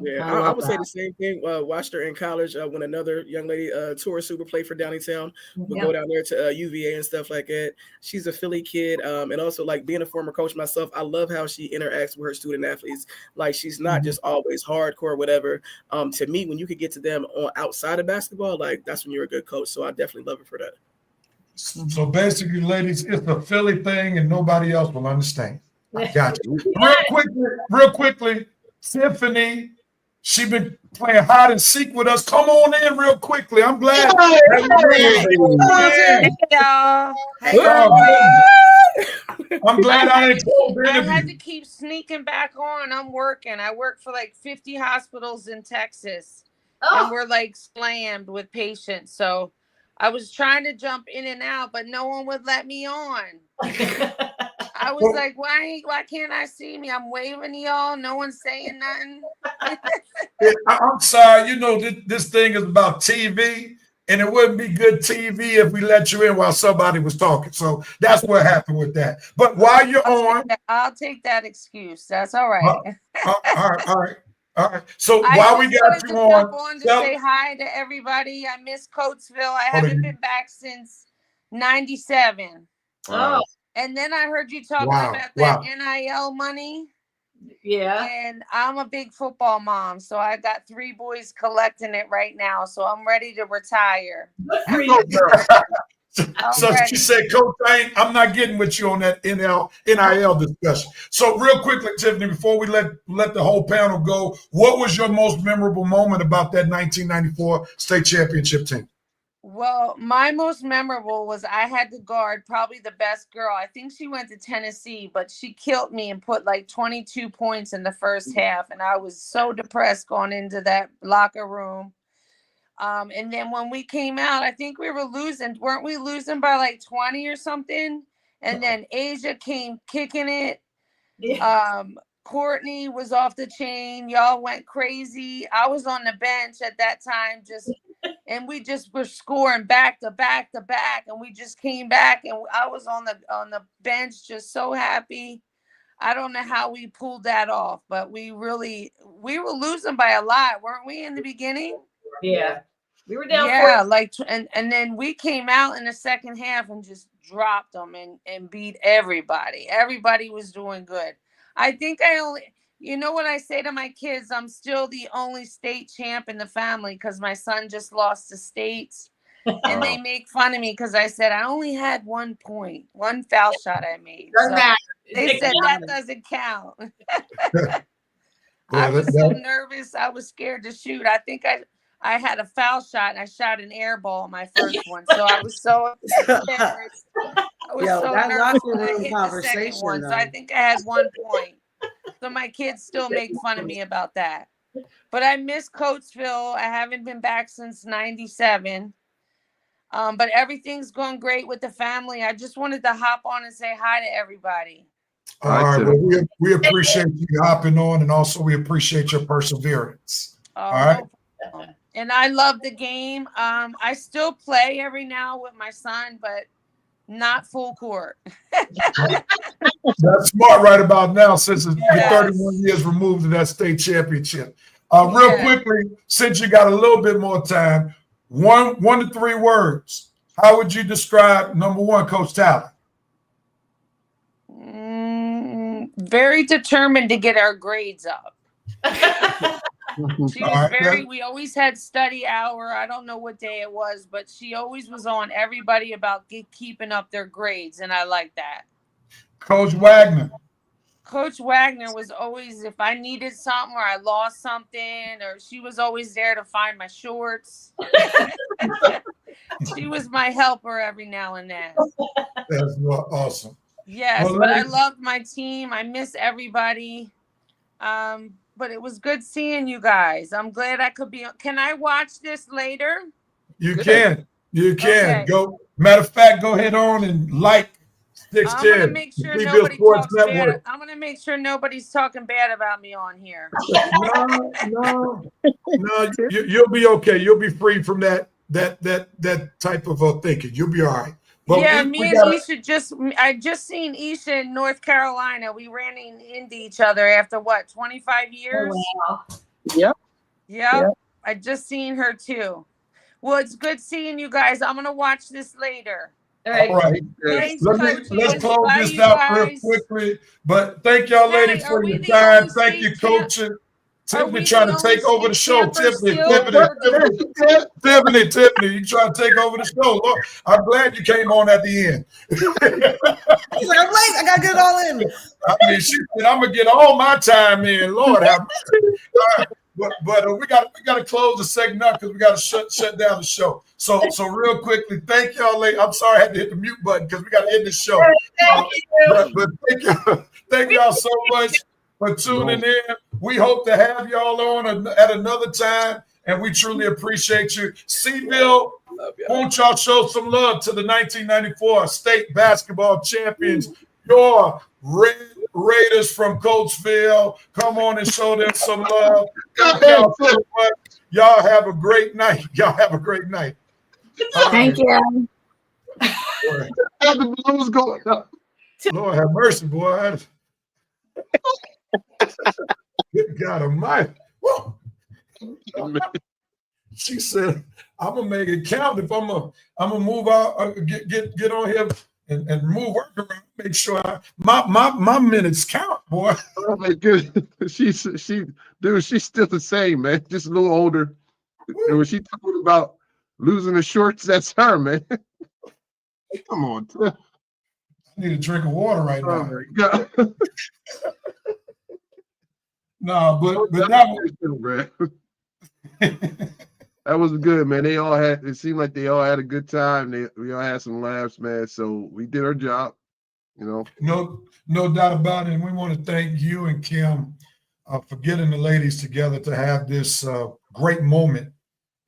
Yeah, I I love would say that. the same thing. Watched her in college when another young lady, Tora Super, played for Downingtown. Would go down there to UVA and stuff like that. She's a Philly kid, and also like being a former coach myself, I love how she interacts with her student athletes. Like she's not just always hardcore, whatever. To me, when you could get to them on outside of basketball, like that's when you're a good coach. So I definitely love her for that. So basically, ladies, it's a Philly thing and nobody else will understand. I got you. Real quickly, Tiffany, she been playing hide and seek with us. Come on in real quickly. I'm glad. Hey, y'all. I'm glad I didn't call I had interview. to keep sneaking back on. I'm working. I work for like 50 hospitals in Texas, and we're like slammed with patients. So I was trying to jump in and out, but no one would let me on. I was like, why can't I see me? I'm waving to y'all. No one's saying nothing. I'm sorry. This thing is about TV, and it wouldn't be good TV if we let you in while somebody was talking. So that's what happened with that. But while you're on, I'll take that excuse. That's all right. All right. So while we got you on, to say hi to everybody. I miss Coatesville. I haven't been back since '97. Oh. And then I heard you talking about that NIL money. Yeah. And I'm a big football mom, so I got 3 boys collecting it right now. So I'm ready to retire. So she said, Coach, I'm not getting with you on that NIL discussion. So real quickly, Tiffany, before we let the whole panel go, what was your most memorable moment about that 1994 state championship team? Well, my most memorable was I had to guard probably the best girl. I think she went to Tennessee, but she killed me and put like 22 points in the first half. And I was so depressed going into that locker room. And then when we came out, I think we were losing. Weren't we losing by like 20 or something? And then Asia came kicking it. Courtney was off the chain. Y'all went crazy. I was on the bench at that time, and we just were scoring back to back to back, and we just came back, and I was on the bench just so happy. I don't know how we pulled that off, but we were losing by a lot, weren't we, in the beginning? Yeah. We were down. Yeah, and then we came out in the second half and just dropped them and beat everybody. Everybody was doing good. I think what I say to my kids, I'm still the only state champ in the family because my son just lost to states. And they make fun of me because I said I only had 1 point, 1 foul shot I made. They said that doesn't count. I was so nervous. I was scared to shoot. I think I had a foul shot and I shot an air ball, my first one. So I was so embarrassed. I was so nervous when I hit the second one. So I think I had 1 point. So my kids still make fun of me about that. But I miss Coatesville. I haven't been back since '97. But everything's going great with the family. I just wanted to hop on and say hi to everybody. All right. Well, we appreciate you hopping on, and also we appreciate your perseverance. All right. And I love the game. I still play every now with my son, but not full court. That's smart right about now, since you're 31 years removed of that state championship. Real quickly, since you got a little bit more time, one to 3 words. How would you describe number 1, Coach Talley? Very determined to get our grades up. She was we always had study hour. I don't know what day it was, but she always was on everybody about keeping up their grades. And I like that. Coach Wagner. Coach Wagner was always, if I needed something or I lost something, or she was always there to find my shorts. She was my helper every now and then. That's awesome. Yes, but I loved my team. I miss everybody. But it was good seeing you guys. I'm glad I could be. Can I watch this later? You can. You can. Okay. Go. Matter of fact, go ahead on and I'm gonna 610, make sure CBS nobody Sports talks bad. Network. I'm gonna make sure nobody's talking bad about me on here. No, you'll be okay. You'll be free from that type of thinking. You'll be all right. But Yeah, we me and got I just seen Isha in North Carolina. We ran into each other after what, 25 years? wow. Yep. Yep. I just seen her too. Well, it's good seeing you guys. I'm gonna watch this later. All all right. right. Thanks, Let's coaches. close Bye, this you out real guys. quickly. But thank y'all, ladies, Hey, for are we your the time. only Thank you, state champ? coaching. Are Tiffany we trying the to only take over the state show. campers Tiffany, still? Tiffany, you trying to take over the show. Lord, I'm glad you came on at the end. He's like, I'm late. I gotta get it all in. I mean, she said, I'm gonna get all my time in. Lord have mercy. All right. But we got to close the segment up because we got to shut down the show. So real quickly, thank y'all. I'm sorry I had to hit the mute button because we got to end the show. But thank y'all so much for tuning in. We hope to have y'all on at another time, and we truly appreciate you. Seville, won't y'all show some love to the 1994 state basketball champions, your Red Raiders from Coatesville. Come on and show them some love. Thank y'all so much. Y'all have a great night. Y'all have a great night. Thank you. The balloons going up. Lord have mercy, boy. Good God Almighty. Woo. She said, "I'm gonna make it count. If I'm gonna move out, get on here and move work around. Make sure my minutes count, boy." Oh my goodness. She's still the same, man. Just a little older. And when she talking about losing the shorts, that's her, man. Come on. I need a drink of water right now. Oh my God. No, but that was good, man. It seemed like they all had a good time. We all had some laughs, man. So we did our job, you know. No doubt about it. And we want to thank you and Kim for getting the ladies together to have this great moment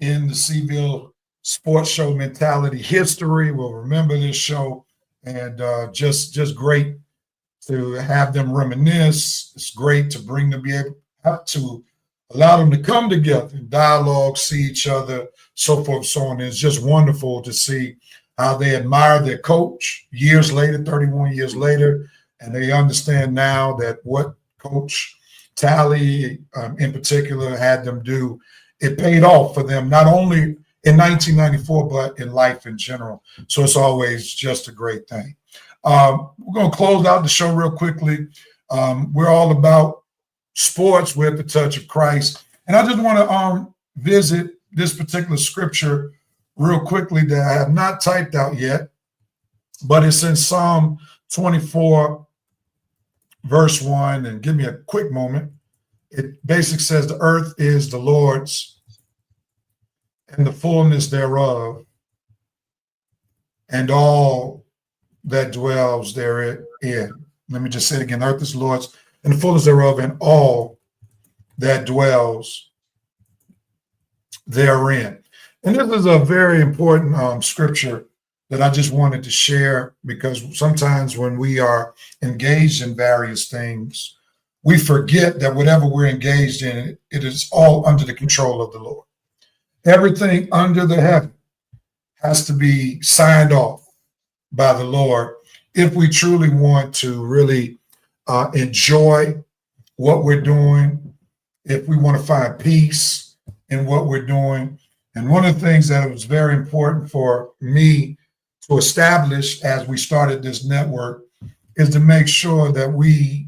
in the Seville Sports Show mentality history. We'll remember this show, and just great to have them reminisce. It's great to bring them, be able to allow them to come together and dialogue, see each other, so forth, so on. It's just wonderful to see how they admire their coach years later, 31 years later, and they understand now that what Coach Talley in particular had them do, it paid off for them, not only in 1994, but in life in general. So it's always just a great thing. We're going to close out the show real quickly. We're all about sports. We're at the touch of Christ. And I just want to visit this particular scripture real quickly that I have not typed out yet, but it's in Psalm 24, verse 1. And give me a quick moment. It basically says, the earth is the Lord's and the fullness thereof, and all that dwells therein. Let me just say it again. Earth is the Lord's and the fullness thereof, and all that dwells therein. And this is a very important scripture that I just wanted to share, because sometimes when we are engaged in various things, we forget that whatever we're engaged in, it is all under the control of the Lord. Everything under the heaven has to be signed off by the Lord if we truly want to really enjoy what we're doing, if we want to find peace in what we're doing. And one of the things that was very important for me to establish as we started this network is to make sure that we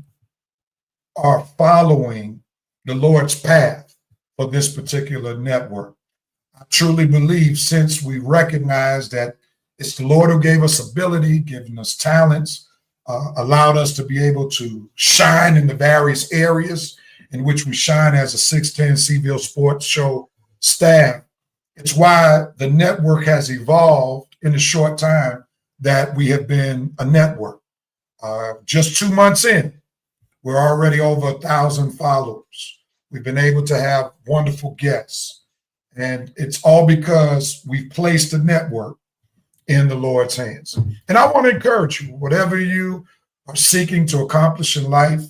are following the Lord's path for this particular network. I truly believe, since we recognize that it's the Lord who gave us ability, given us talents, allowed us to be able to shine in the various areas in which we shine as a 610 Seville Sports Show staff. It's why the network has evolved in the short time that we have been a network. Just 2 months in, we're already over 1,000 followers. We've been able to have wonderful guests. And it's all because we've placed the network in the Lord's hands. And I want to encourage you, whatever you are seeking to accomplish in life,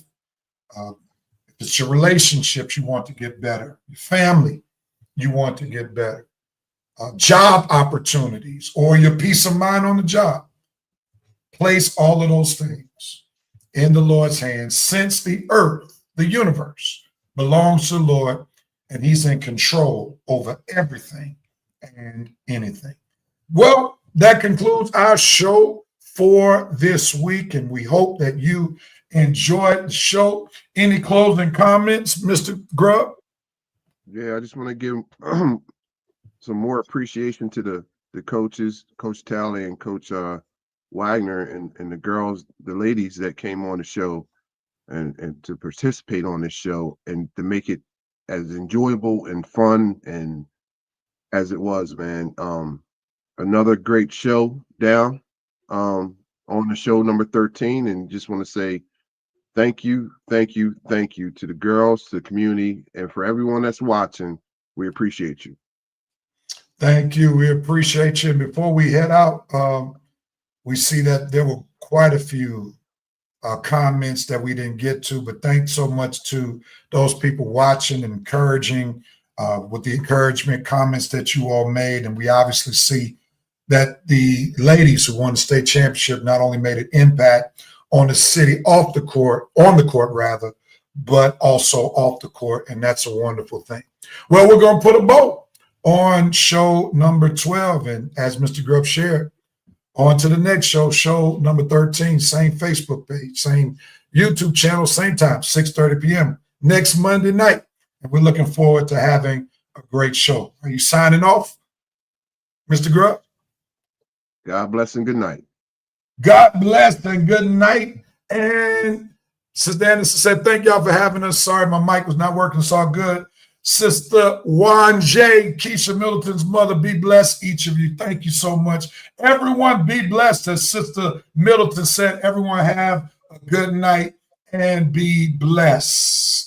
if it's your relationships you want to get better, your family you want to get better, job opportunities, or your peace of mind on the job, place all of those things in the Lord's hands, since the earth, the universe, belongs to the Lord, and he's in control over everything and anything. Well, that concludes our show for this week, and we hope that you enjoyed the show. Any closing comments, Mr. Grubb? Yeah, I just want to give some more appreciation to the coaches, Coach Talley and Coach Wagner, and the girls, the ladies that came on the show and to participate on this show and to make it as enjoyable and fun and as it was, man. Another great show down on the show number 13, and just want to say thank you to the girls, to the community, and for everyone that's watching. We appreciate you. Thank you. We appreciate you. And before we head out, we see that there were quite a few comments that we didn't get to, but thanks so much to those people watching and encouraging with the encouragement comments that you all made. And we obviously see that the ladies who won the state championship not only made an impact on the city on the court rather, but also off the court. And that's a wonderful thing. Well, we're going to put a bow on show number 12. And as Mr. Grubb shared, on to the next show number 13, same Facebook page, same YouTube channel, same time, 6:30 p.m. next Monday night. And we're looking forward to having a great show. Are you signing off, Mr. Grubb? God bless and good night. God bless and good night. And Sister Anderson said, thank y'all for having us. Sorry, my mic was not working. It's all good. Sister Juan J, Keisha Middleton's mother, be blessed, each of you. Thank you so much. Everyone be blessed. As Sister Middleton said, everyone have a good night and be blessed.